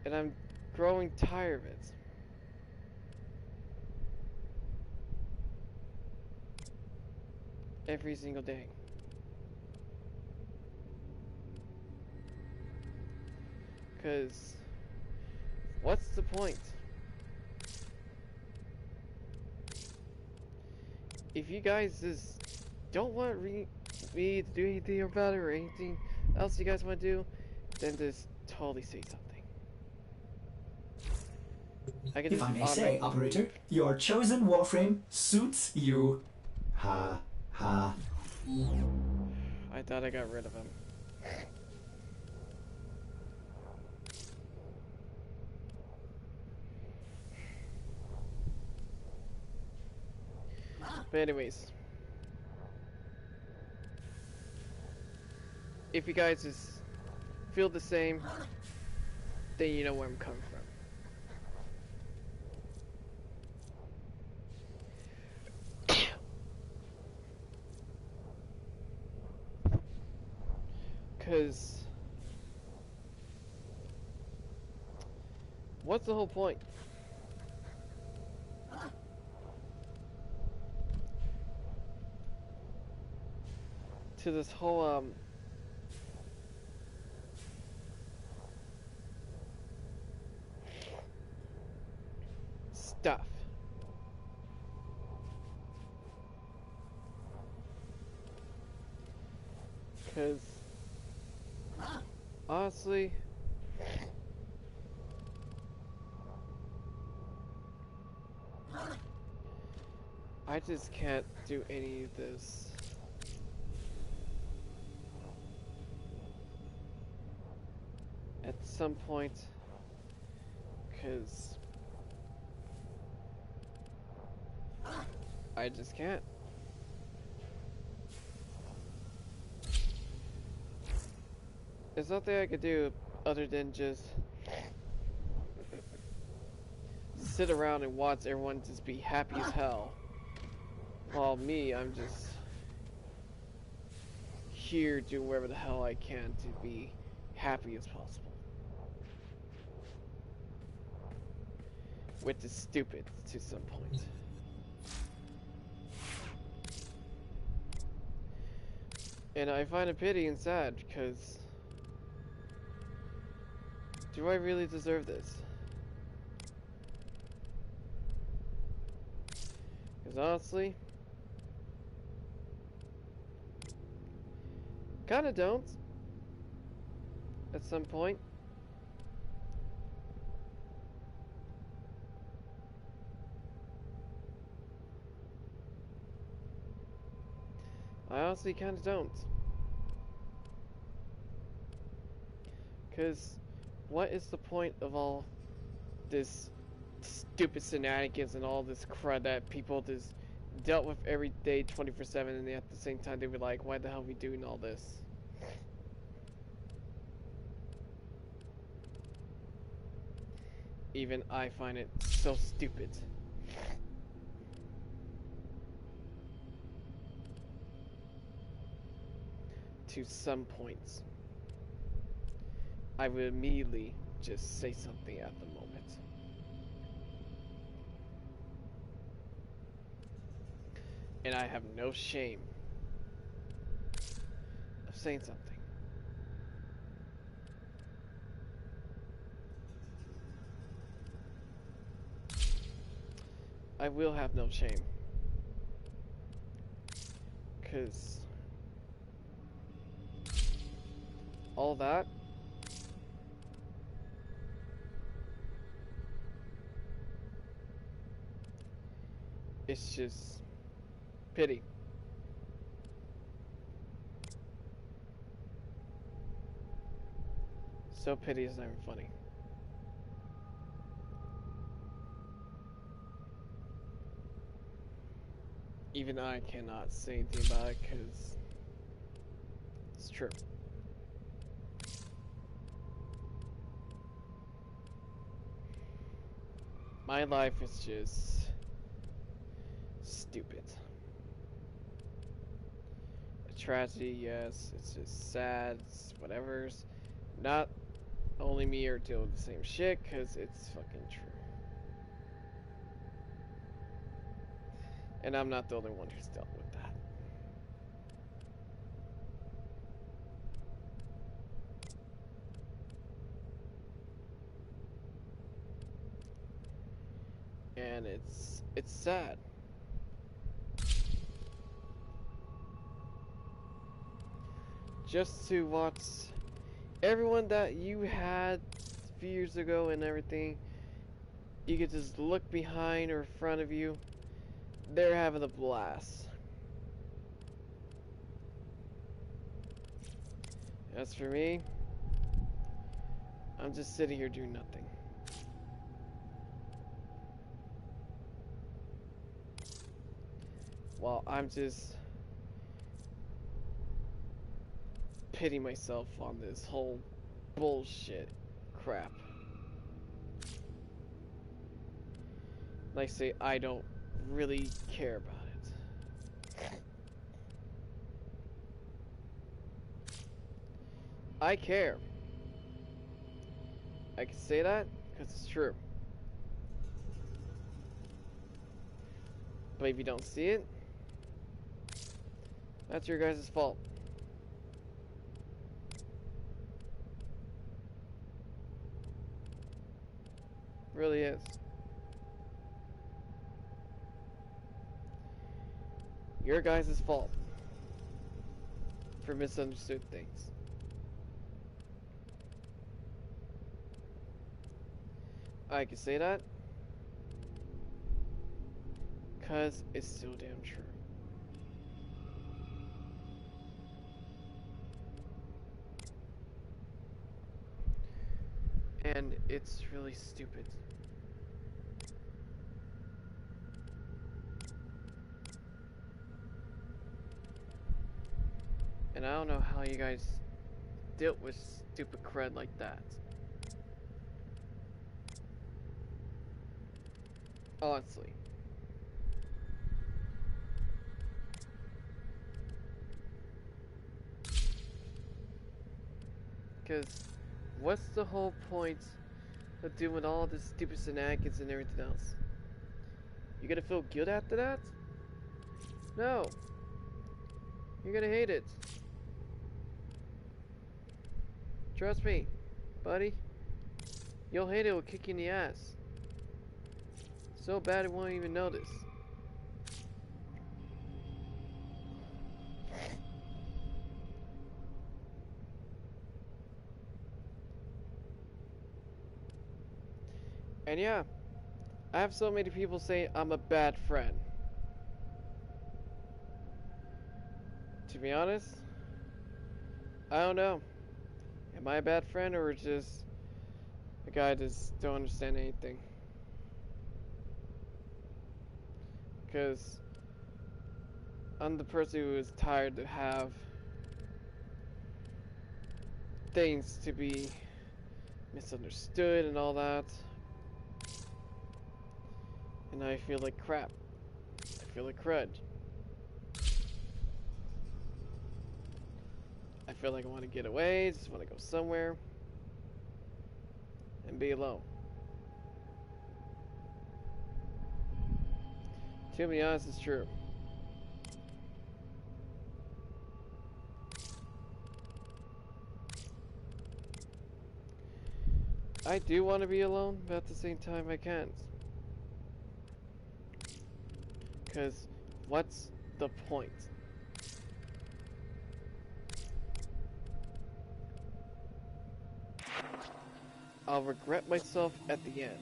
And I'm growing tired of it. Every single day. Because what's the point? If you guys just don't want me to do anything about it or anything else you guys want to do, then just totally say something. I can If just I may say, operator, your chosen Warframe suits you. Ha ha. I thought I got rid of him. But anyways, if you guys just feel the same, then you know where I'm coming from. Cause what's the whole point? To this whole stuff. Cause honestly, I just can't do any of this. At some point, because I just can't. There's nothing I could do other than just sit around and watch everyone just be happy as hell. While me, I'm just here doing whatever the hell I can to be happy as possible. Which is stupid to some point. And I find it pity and sad because do I really deserve this? Because honestly, kinda don't. At some point. I honestly kinda don't. Because what is the point of all this stupid shenanigans and all this crud that people just dealt with every day 24/7, and at the same time they were like, why the hell are we doing all this? Even I find it so stupid. To some points. I would immediately just say something at the moment. And I have no shame of saying something. I will have no shame. Because all that it's just pity. So pity is not even funny. Even I cannot say anything about it because it's true. My life is just stupid. A tragedy, yes. It's just sad. It's whatever's. Not only me are dealing with the same shit, because it's fucking true. And I'm not the only one who's dealt with that. And it's sad. Just to watch everyone that you had a few years ago and everything, you could just look behind or in front of you. They're having a blast. As for me, I'm just sitting here doing nothing. While I'm just pitying myself on this whole bullshit crap. Like I say, I don't really care about it. I care. I can say that because it's true. But if you don't see it, that's your guys' fault. It really is. Your guys' fault for misunderstood things. I can say that because it's so damn true. And it's really stupid. And I don't know how you guys dealt with stupid cred like that. Honestly. Because what's the whole point of doing all this stupid shenanigans and everything else? You gonna feel good after that? No. You're gonna hate it. Trust me, buddy. You'll hate it, will kick you in the ass. So bad it won't even notice. And yeah, I have so many people say I'm a bad friend. To be honest, I don't know. Am I a bad friend or just a guy that just don't understand anything? Because I'm the person who is tired to have things to be misunderstood and all that. And I feel like crap. I feel like crud. I feel like I want to get away, just want to go somewhere and be alone. To be honest, it's true. I do want to be alone, but at the same time I can't. Because what's the point? I'll regret myself at the end.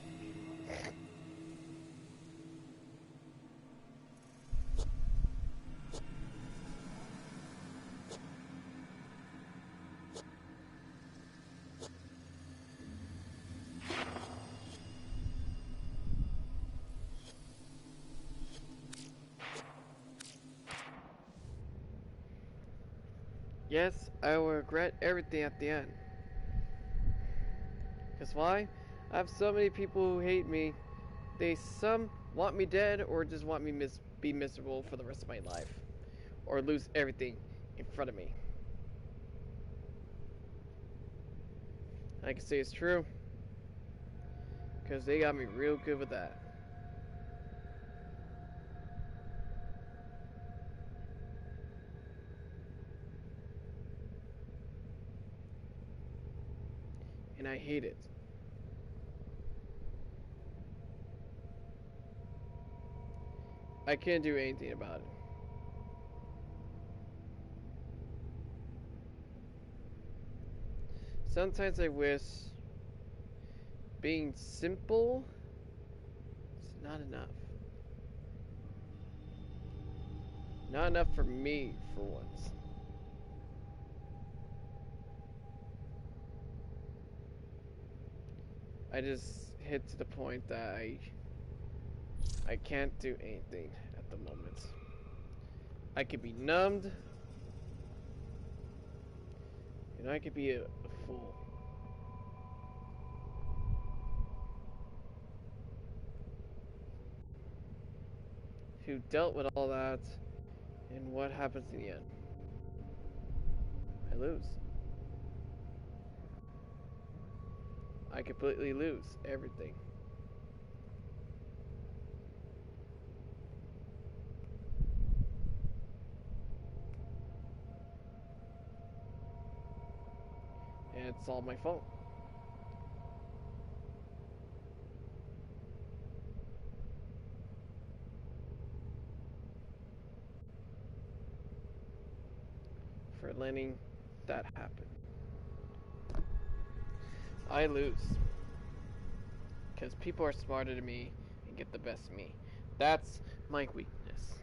Yes, I will regret everything at the end. Because why? I have so many people who hate me. They some want me dead or just want me be miserable for the rest of my life. Or lose everything in front of me. I can say it's true. Because they got me real good with that. And I hate it. I can't do anything about it. Sometimes I wish being simple is not enough. Not enough for me, for once. I just hit to the point that I can't do anything at the moment. I could be numbed, and I could be a fool. Who dealt with all that, and what happens in the end? I lose. I completely lose everything. And it's all my fault. For letting that happen. I lose. Because people are smarter than me and get the best of me. That's my weakness.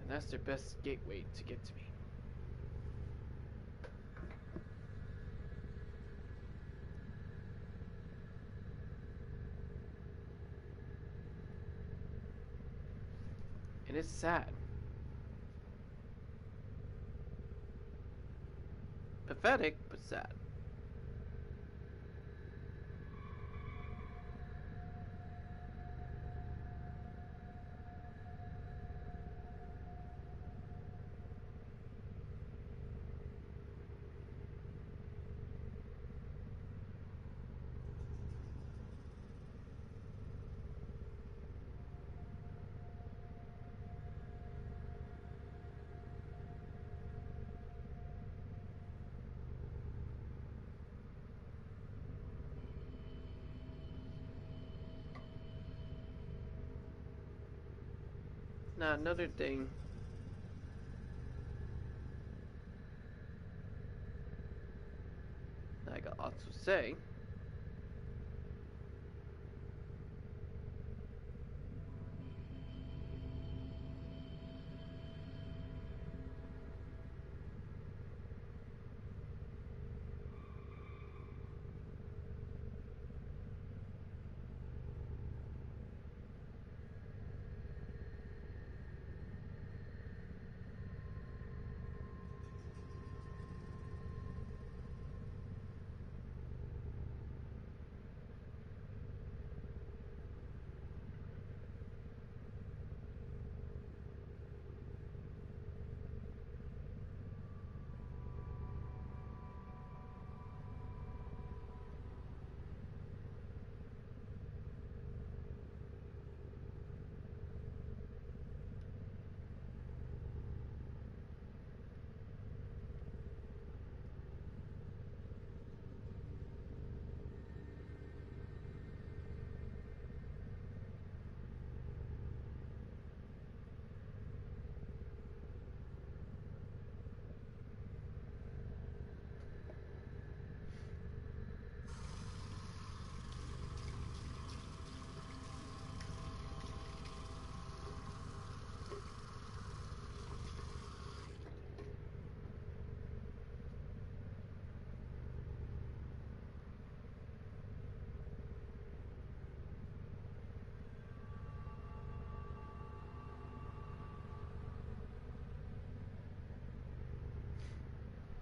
And that's their best gateway to get to me. And It is sad. Pathetic, but sad. Now another thing that I got to say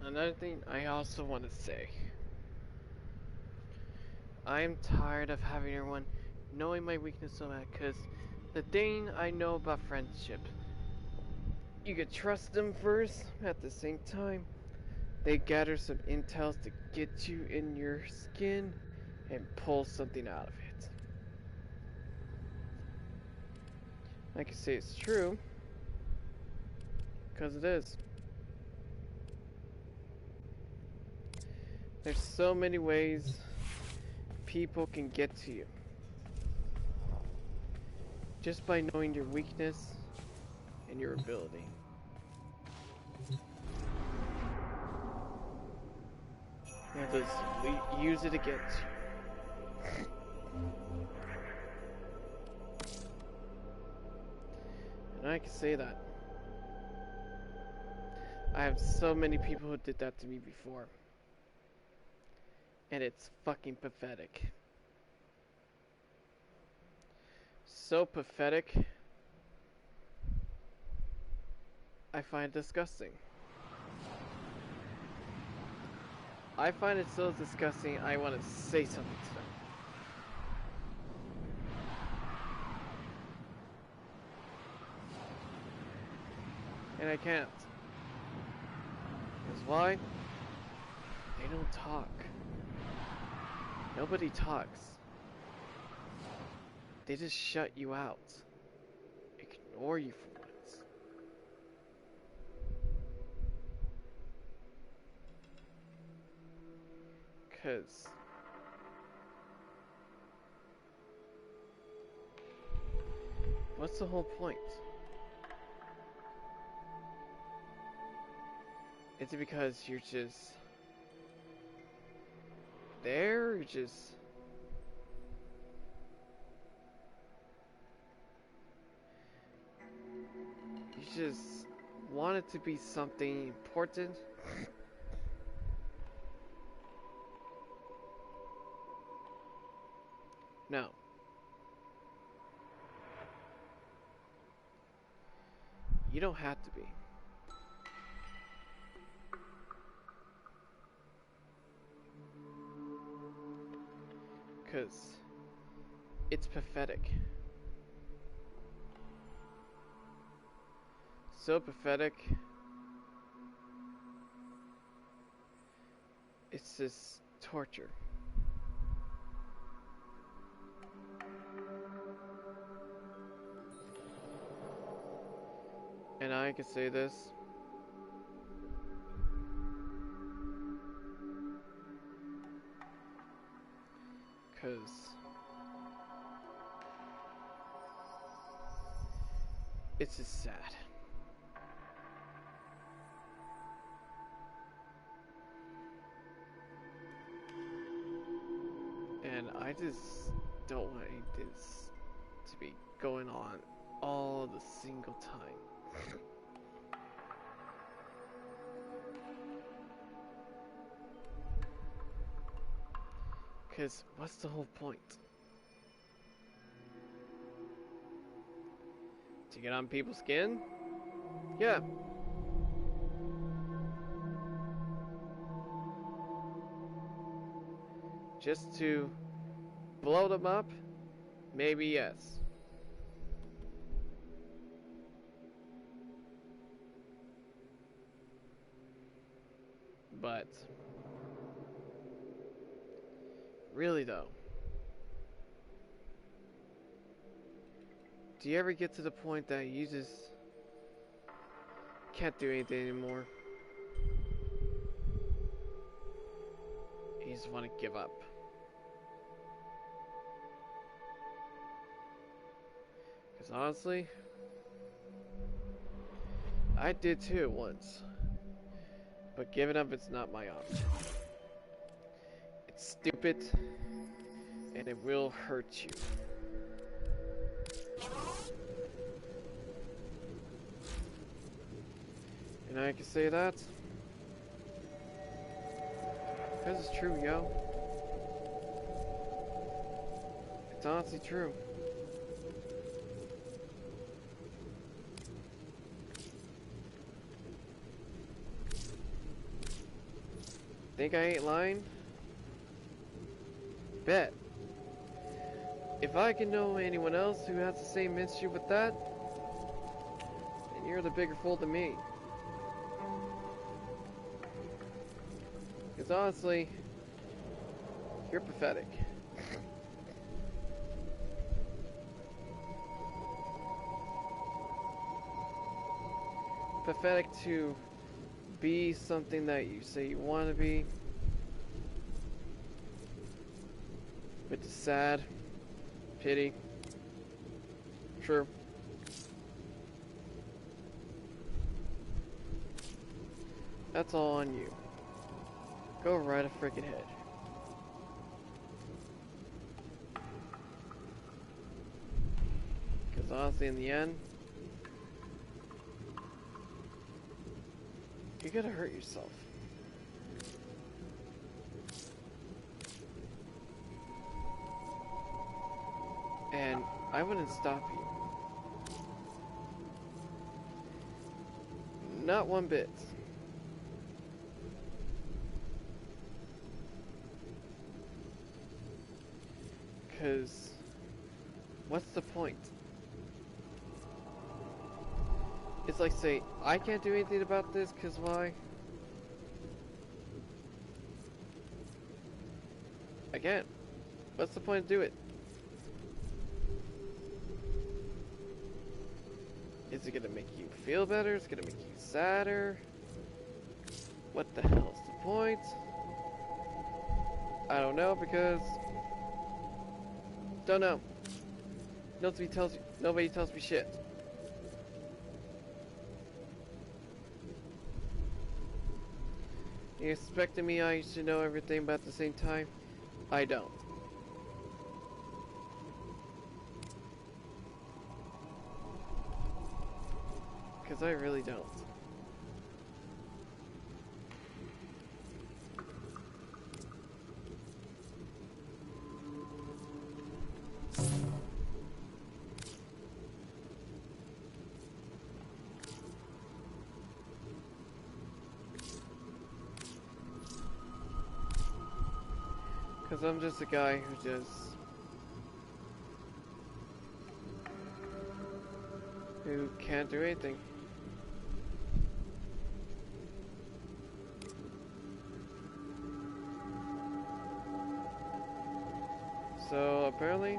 another thing I also want to say. I'm tired of having everyone knowing my weakness so bad, because the thing I know about friendship, you could trust them first, at the same time, they gather some intels to get you in your skin and pull something out of it. I can say it's true, because it is. There's so many ways people can get to you. Just by knowing your weakness and your ability. And just use it against you. And I can say that. I have so many people who did that to me before. And it's fucking pathetic. So pathetic, I find it disgusting. I find it so disgusting, I want to say something to them. And I can't. Because why? They don't talk. Nobody talks. They just shut you out. Ignore you for once. Because what's the whole point? Is it because you're just there, or just you just want it to be something important? No. you don't have to be. Because it's pathetic. So pathetic. It's just torture. And I can say this. Because it's just sad. And I just don't want this to be going on all the single time. Because what's the whole point? To get on people's skin? Yeah. Just to blow them up? Maybe yes. But really though, do you ever get to the point that you just can't do anything anymore? You just want to give up. Because honestly, I did too once. But giving up is not my option. It's stupid, and it will hurt you. And I can say that because it's true, yo. It's honestly true. Think I ain't lying? Bet. If I can know anyone else who has the same issue with that, then you're the bigger fool than me. Because honestly, you're pathetic. Pathetic to be something that you say you want to be, which is sad, pity, true. That's all on you. Go right a frickin' head. Because honestly, in the end, you're gonna hurt yourself. And I wouldn't stop you. Not one bit. Because what's the point? It's like say, I can't do anything about this because why? Again, what's the point to do it? Is it gonna make you feel better? Is it gonna make you sadder? What the hell's the point? I don't know because don't know. Nobody tells me shit. You expecting me I should know everything about the same time? I don't. Because I really don't. I'm just a guy who can't do anything. So apparently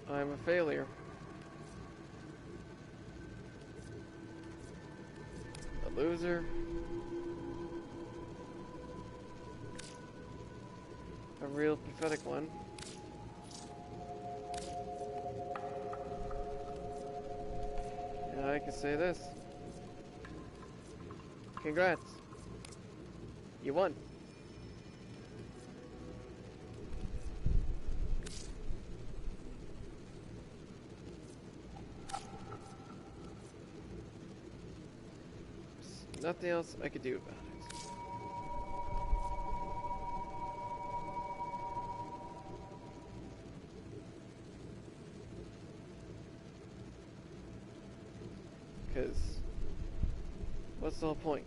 I'm a failure. A loser. A real pathetic one. And I can say this. Congrats. You won. There's nothing else I could do about it. Because what's the whole point?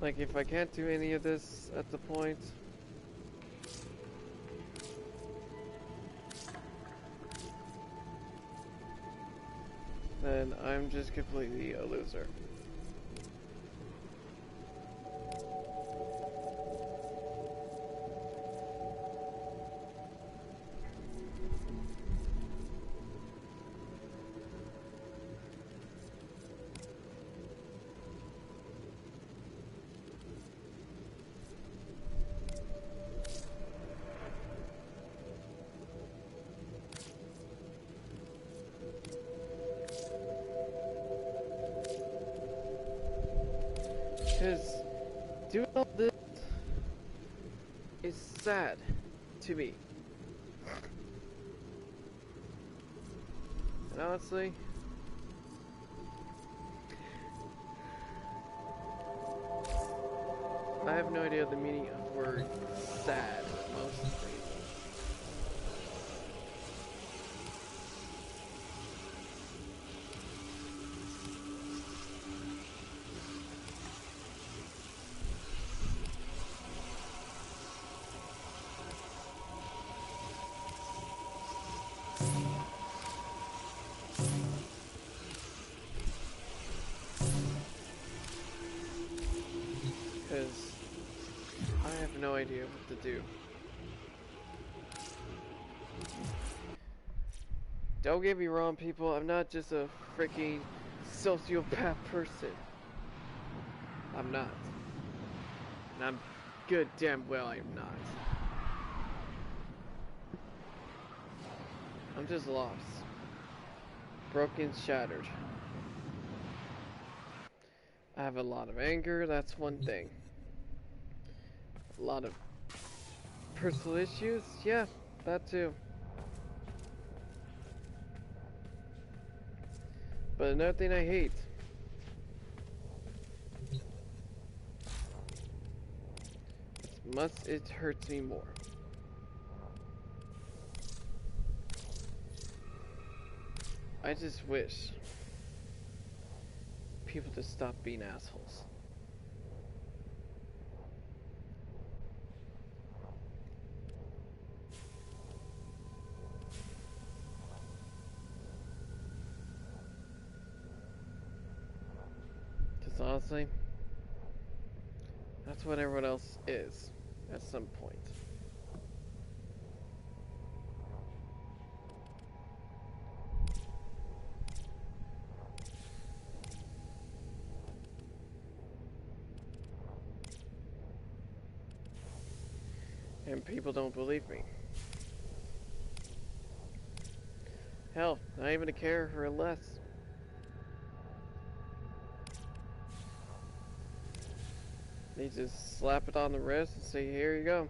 Like, if I can't do any of this at the point, then I'm just completely a loser. Because doing all this is sad to me. And honestly, I have no idea the meaning of the word sad mostly. Because I have no idea what to do. Don't get me wrong, people, I'm not just a freaking sociopath person. I'm not. And I'm good damn well I'm not. I'm just lost. Broken, shattered. I have a lot of anger, that's one thing. A lot of personal issues, yeah, that too. But another thing I hate. It hurts me more. I just wish people to stop being assholes. Because honestly, that's what everyone else is at some point. And people don't believe me. Hell, not even a care or less. They just slap it on the wrist and say, here you go.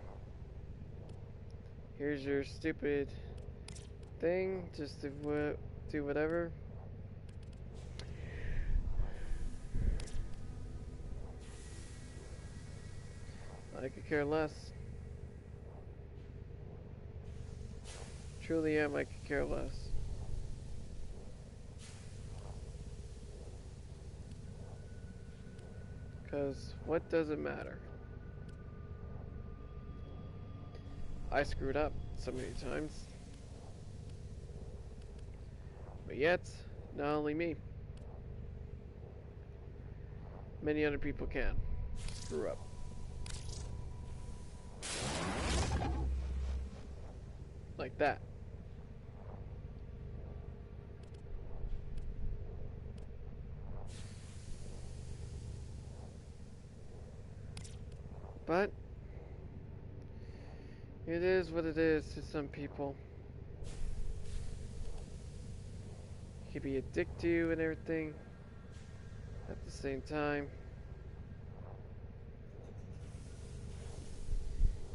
Here's your stupid thing, just do whatever. I could care less. truly am, I could care less. Because what does it matter? I screwed up so many times. But yet, not only me. Many other people can screw up. Like that. But it is what it is to some people. He can be a dick to you and everything at the same time.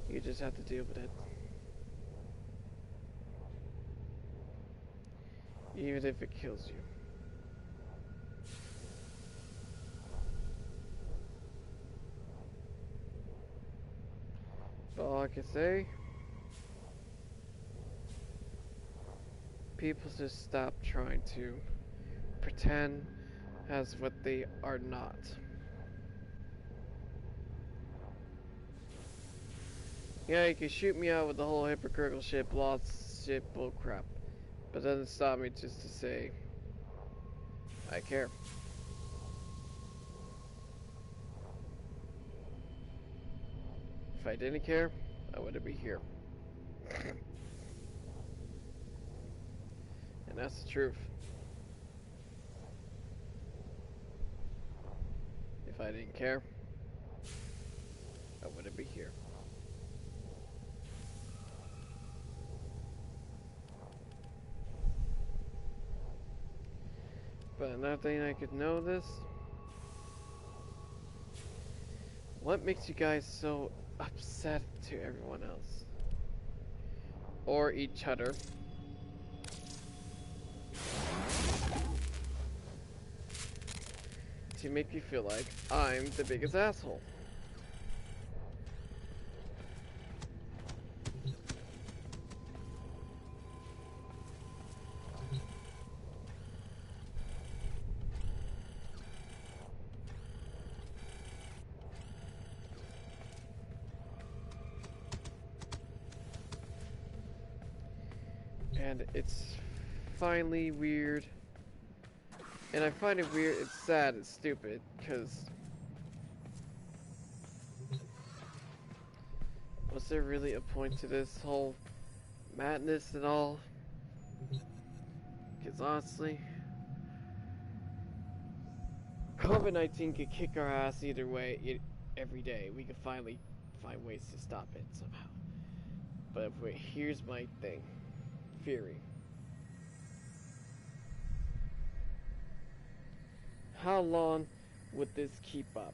You just have to deal with it. Even if it kills you. But all I can say, people just stop trying to pretend as what they are not. Yeah, you can shoot me out with the whole hypocritical shit, shit, bullcrap. But that doesn't stop me just to say, I care. If I didn't care, I wouldn't be here. And that's the truth. If I didn't care, I wouldn't be here. But another thing I could know this. What makes you guys so upset to everyone else? Or each other? To make you feel like I'm the biggest asshole. And it's finally weird. And I find it weird, it's sad, it's stupid, because was there really a point to this whole madness and all? Because honestly, COVID-19 could kick our ass either way, every day. We could finally find ways to stop it somehow. But here's my theory. How long would this keep up?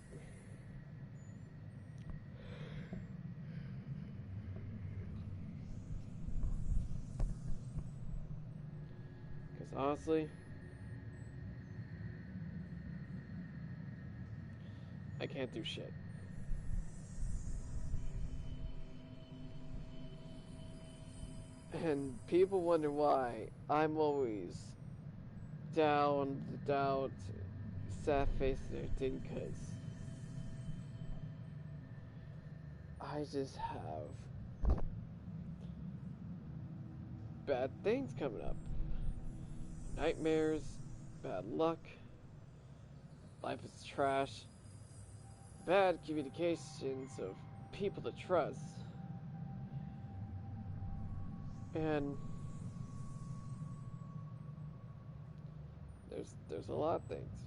Because honestly, I can't do shit. And people wonder why I'm always down, sad face and everything, because I just have bad things coming up. Nightmares, bad luck, life is trash, bad communications of people to trust, and there's a lot of things.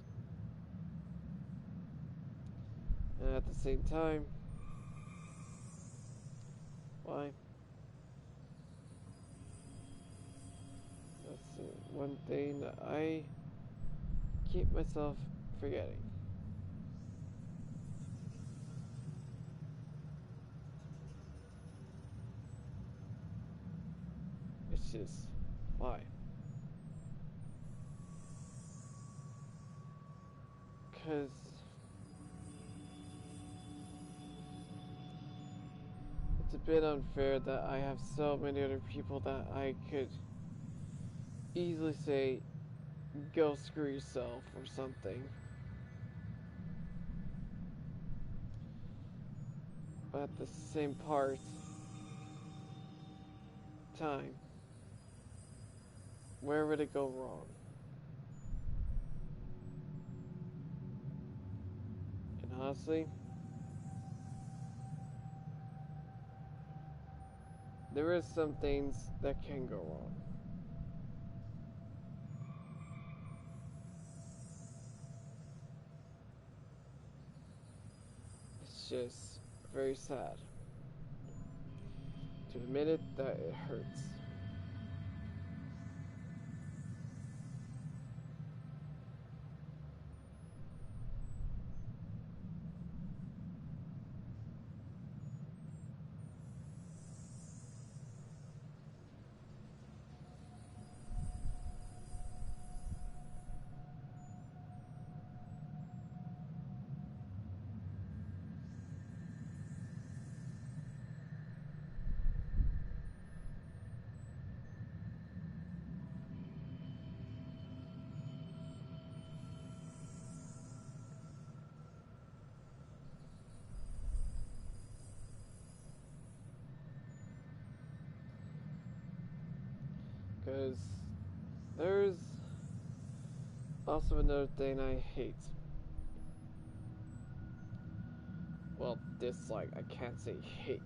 And at the same time, why? That's the one thing that I keep myself forgetting. It's just, why? Because it's a bit unfair that I have so many other people that I could easily say, go screw yourself or something. But at the same time, where would it go wrong? And honestly, there is some things that can go wrong. It's just very sad to admit it that it hurts. Because there's also another thing I hate. Well, dislike, I can't say hate.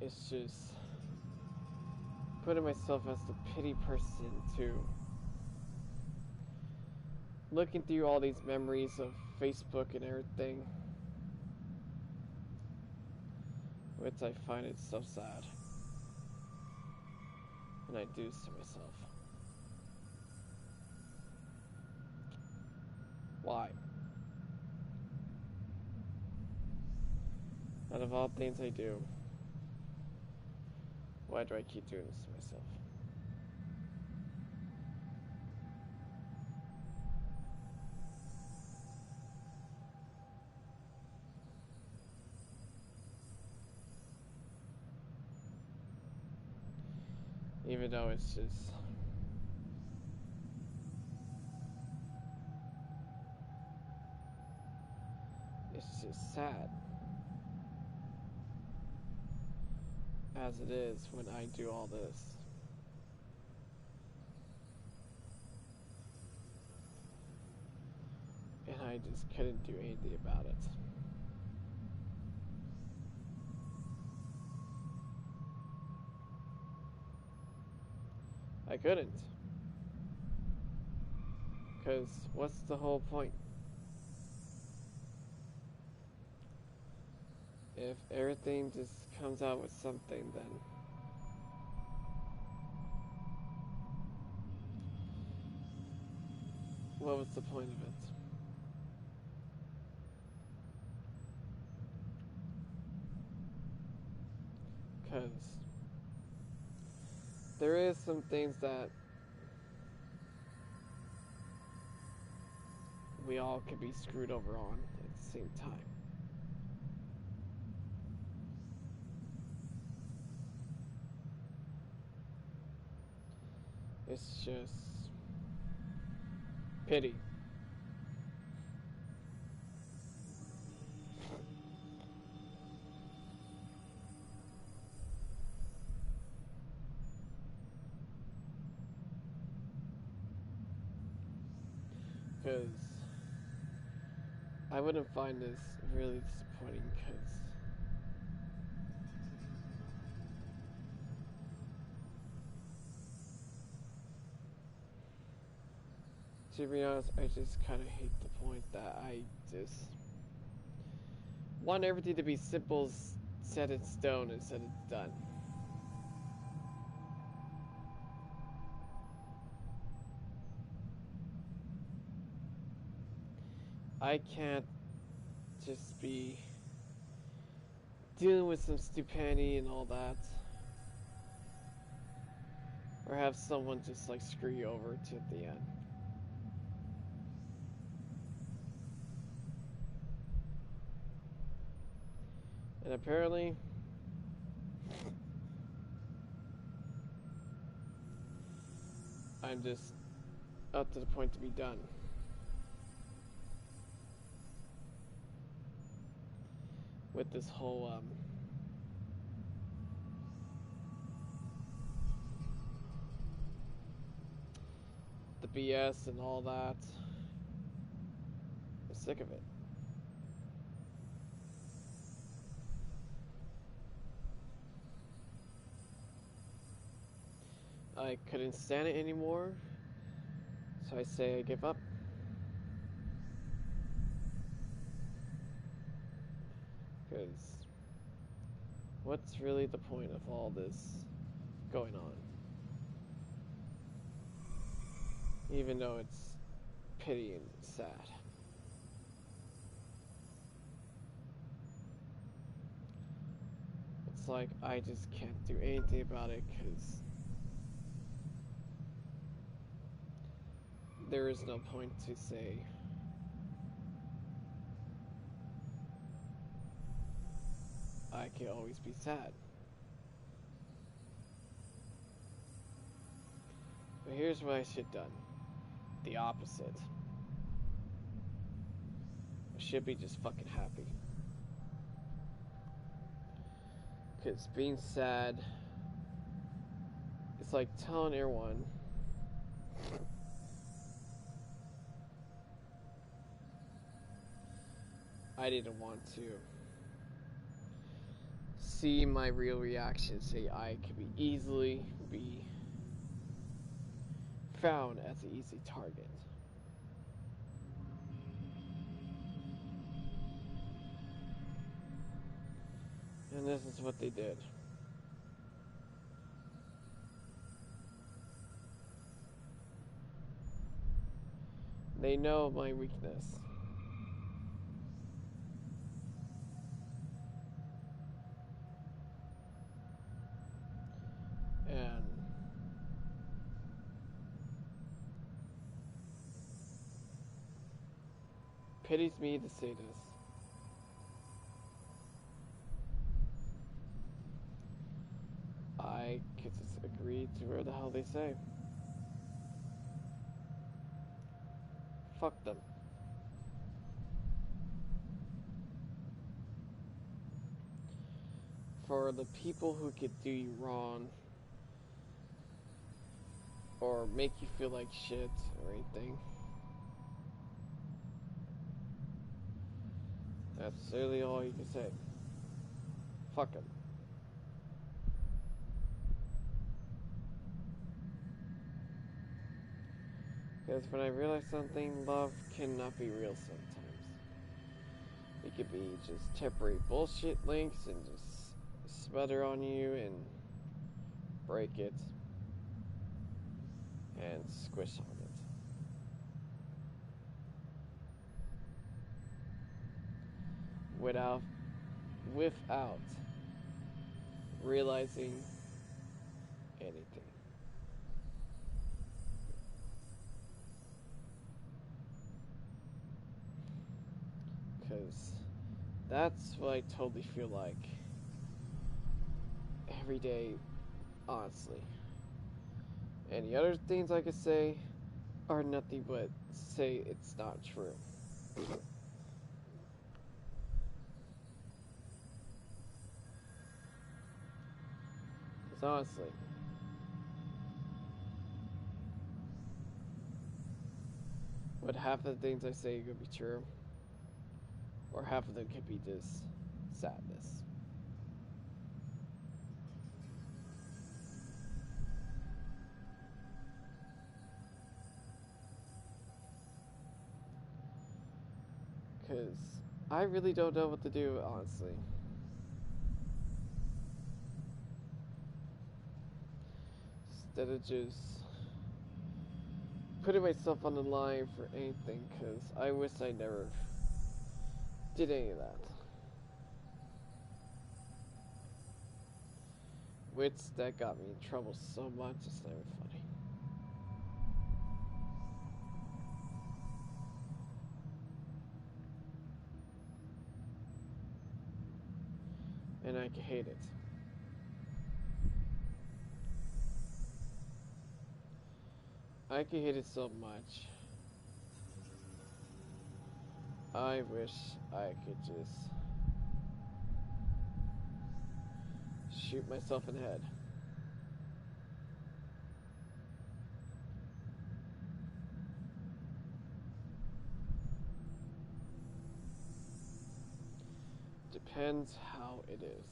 It's just putting myself as the pity person to looking through all these memories of Facebook and everything, which I find it so sad. And I do this to myself. Why? Out of all things I do, why do I keep doing this to myself? Even though it's just sad as it is when I do all this. And I just couldn't do anything about it. I couldn't. Because what's the whole point? If everything just comes out with something, then what was the point of it? Because there is some things that we all could be screwed over on at the same time. It's just pity. Because I wouldn't find this really disappointing because to be honest, I just kind of hate the point that I just want everything to be simple, set in stone, and said it's done. I can't just be dealing with some stupidity and all that. Or have someone just like screw you over to the end. And apparently, I'm just up to the point to be done. With this whole, the BS and all that. I'm sick of it. I couldn't stand it anymore, so I say I give up. Because what's really the point of all this going on? Even though it's pity and sad. It's like I just can't do anything about it because there is no point to say I can always be sad. But here's what I should have done. The opposite. I should be just fucking happy. Because being sad, it's like telling everyone I didn't want to see my real reaction, say I could be easily be found as an easy target. And this is what they did. They know my weakness. And pities me to say this. I could just agree to whatever the hell they say. Fuck them. For the people who could do you wrong or make you feel like shit or anything, that's really all you can say. Fuck them. Because when I realize something, love cannot be real sometimes. It could be just temporary bullshit links and just smother on you and break it and squish on it. Without realizing anything. Because that's what I totally feel like every day, honestly. And the other things I could say are nothing but say it's not true. Because honestly, would half of the things I say could be true, or half of them could be just sadness. Because I really don't know what to do, honestly. Instead of just putting myself on the line for anything, because I wish I never did any of that. Which that got me in trouble so much, it's not even funny. And I hate it. I can hate it so much. I wish I could just shoot myself in the head. Depends how it is.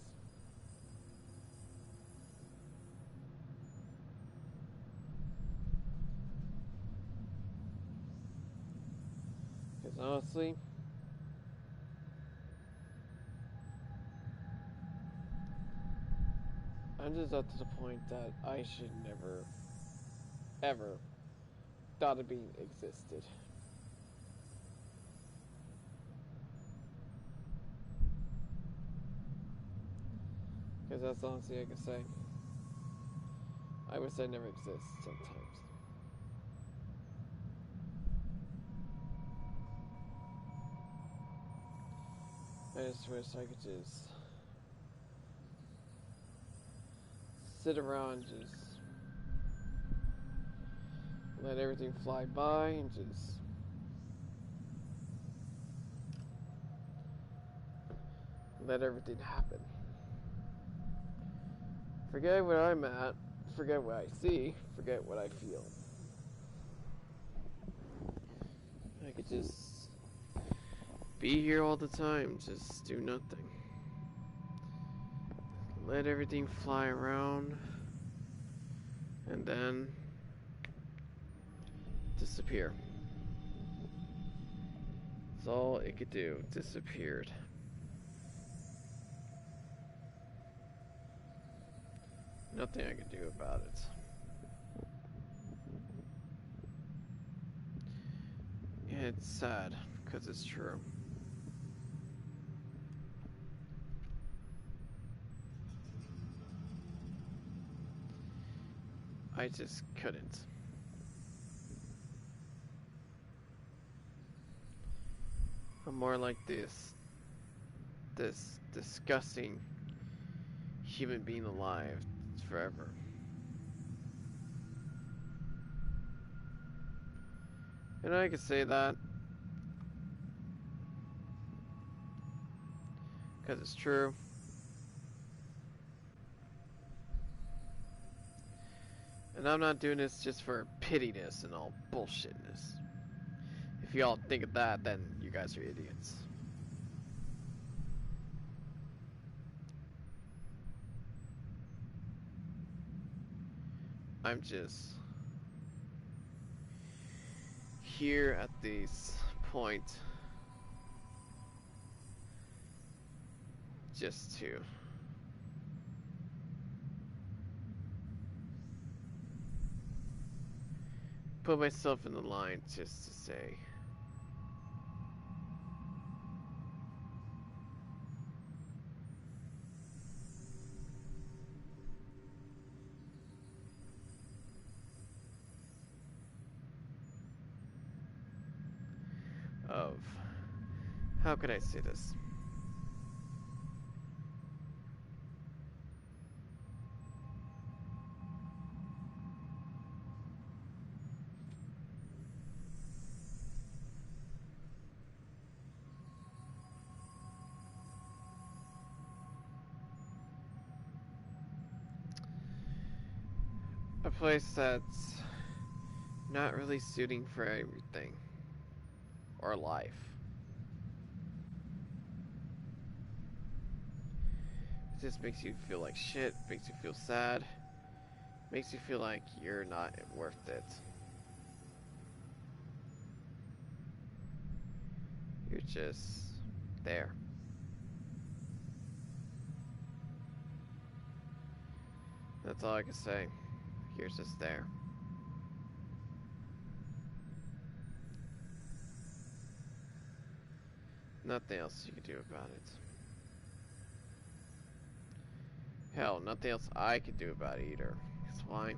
Because honestly, I'm just up to the point that I should never, ever thought of being existed. Because that's honestly I can say. I wish I never exist sometimes. I just wish I could just sit around and just let everything fly by and just let everything happen. Forget where I'm at, forget what I see, forget what I feel. I could just be here all the time, just do nothing. Let everything fly around, and then disappear. That's all it could do, disappeared. Nothing I could do about it. It's sad, because it's true. I just couldn't. I'm more like this disgusting human being alive forever. And I could say that because it's true. And I'm not doing this just for pittiness and all bullshitness. If y'all think of that, then you guys are idiots. I'm just here at this point just to put myself in the line just to say of how could I say this? A place that's not really suiting for everything or life. It just makes you feel like shit, makes you feel sad, makes you feel like you're not worth it. You're just There. That's all I can say. Here's just there. Nothing else you can do about it. Hell, nothing else I can do about it either. That's why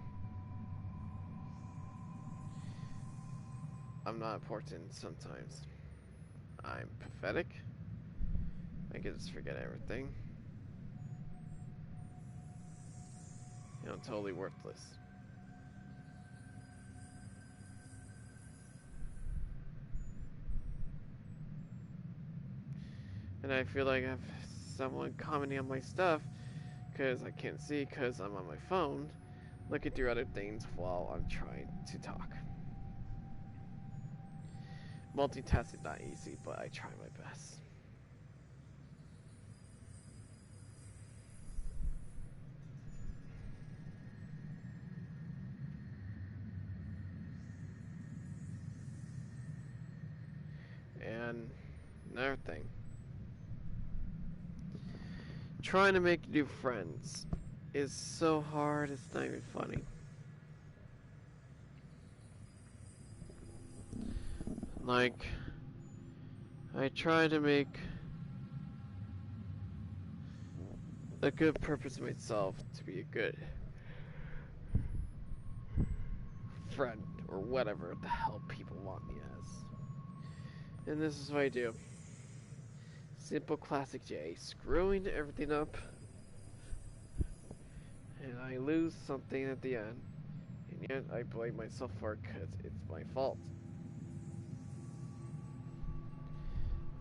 I'm not important sometimes. I'm pathetic. I can just forget everything. You know, totally worthless. And I feel like I have someone commenting on my stuff because I can't see because I'm on my phone looking through other things while I'm trying to talk. Multitasking not easy, but I try my best. And another thing. Trying to make new friends is so hard, it's not even funny. Like, I try to make a good purpose of myself to be a good friend or whatever the hell people want me as. And this is what I do. Simple classic J, screwing everything up. And I lose something at the end. And yet I blame myself for it because it's my fault.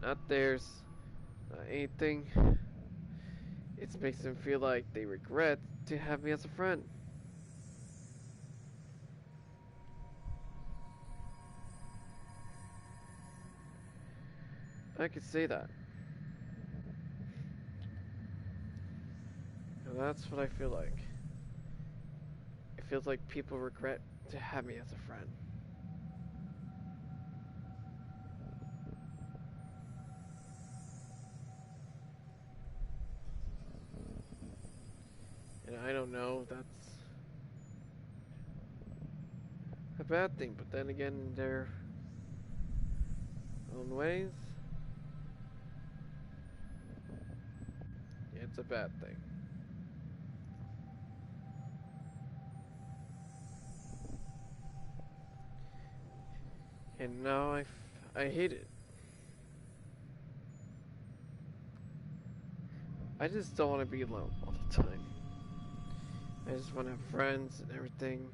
Not theirs, not anything. It makes them feel like they regret to have me as a friend. I could say that. And that's what I feel like. It feels like people regret to have me as a friend. And I don't know, that's a bad thing, but then again, in their own ways, it's a bad thing. And now I hate it. I just don't want to be alone all the time. I just want to have friends and everything.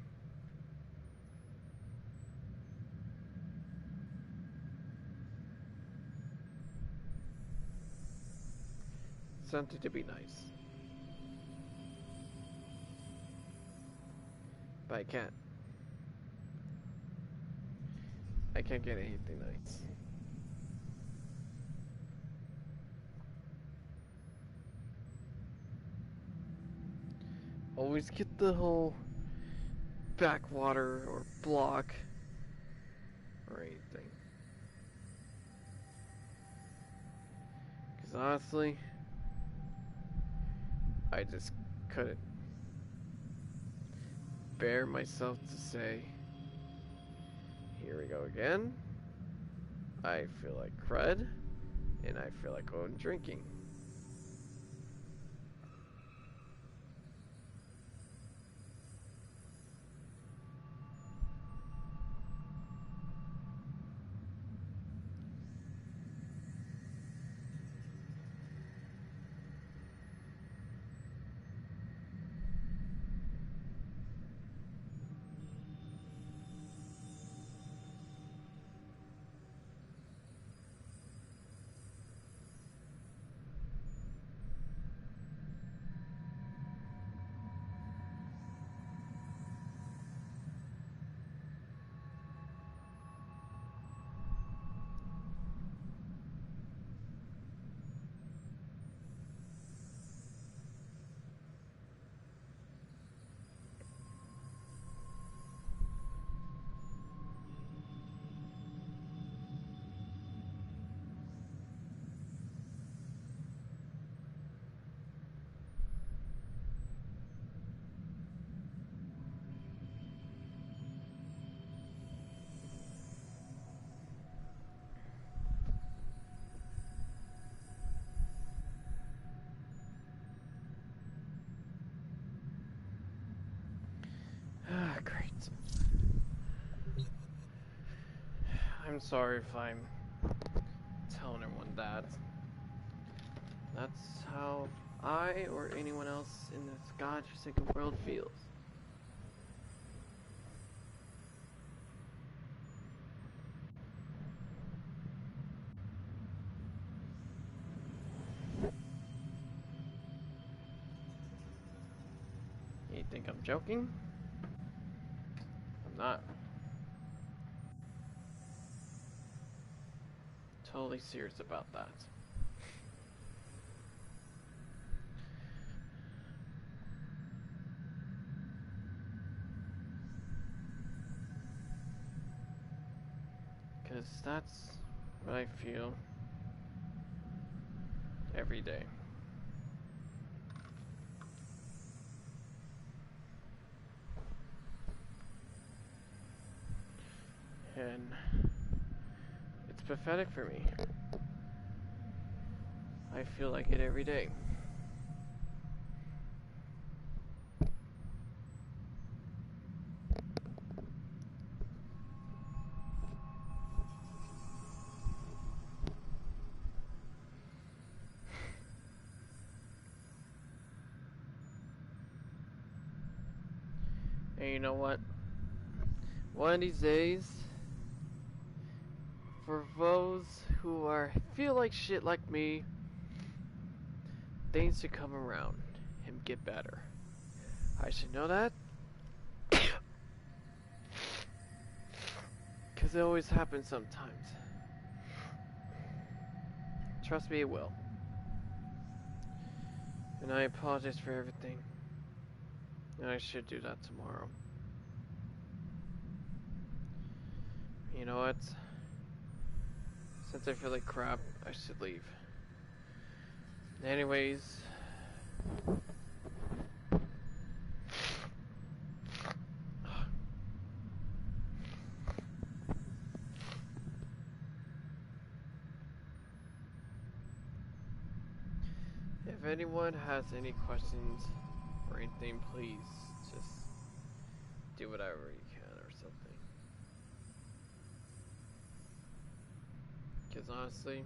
Something to be nice. But I can't. I can't get anything nice. Always get the whole backwater or block or anything. Because honestly, I just couldn't bear myself to say, here we go again. I feel like crud, and I feel like going drinking. Great. I'm sorry if I'm telling everyone that. That's how I or anyone else in this godforsaken world feels. You think I'm joking? I'm not. Totally serious about that. Because that's what I feel every day. And it's pathetic for me. I feel like it every day. And you know what? One of these days, for those who feel like shit like me, things should come around and get better. I should know that. Because it always happens sometimes. Trust me, it will. And I apologize for everything. And I should do that tomorrow. You know what? Since I feel like crap, I should leave. Anyways... If anyone has any questions or anything, please just do whatever you can or something. Because honestly,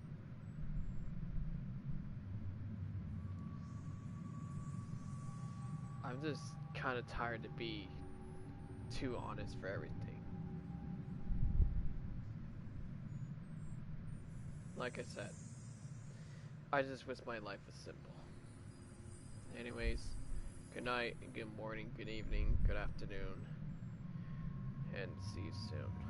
I'm just kind of tired to be too honest for everything. Like I said, I just wish my life was simple. Anyways, good night, good morning, good evening, good afternoon, and see you soon.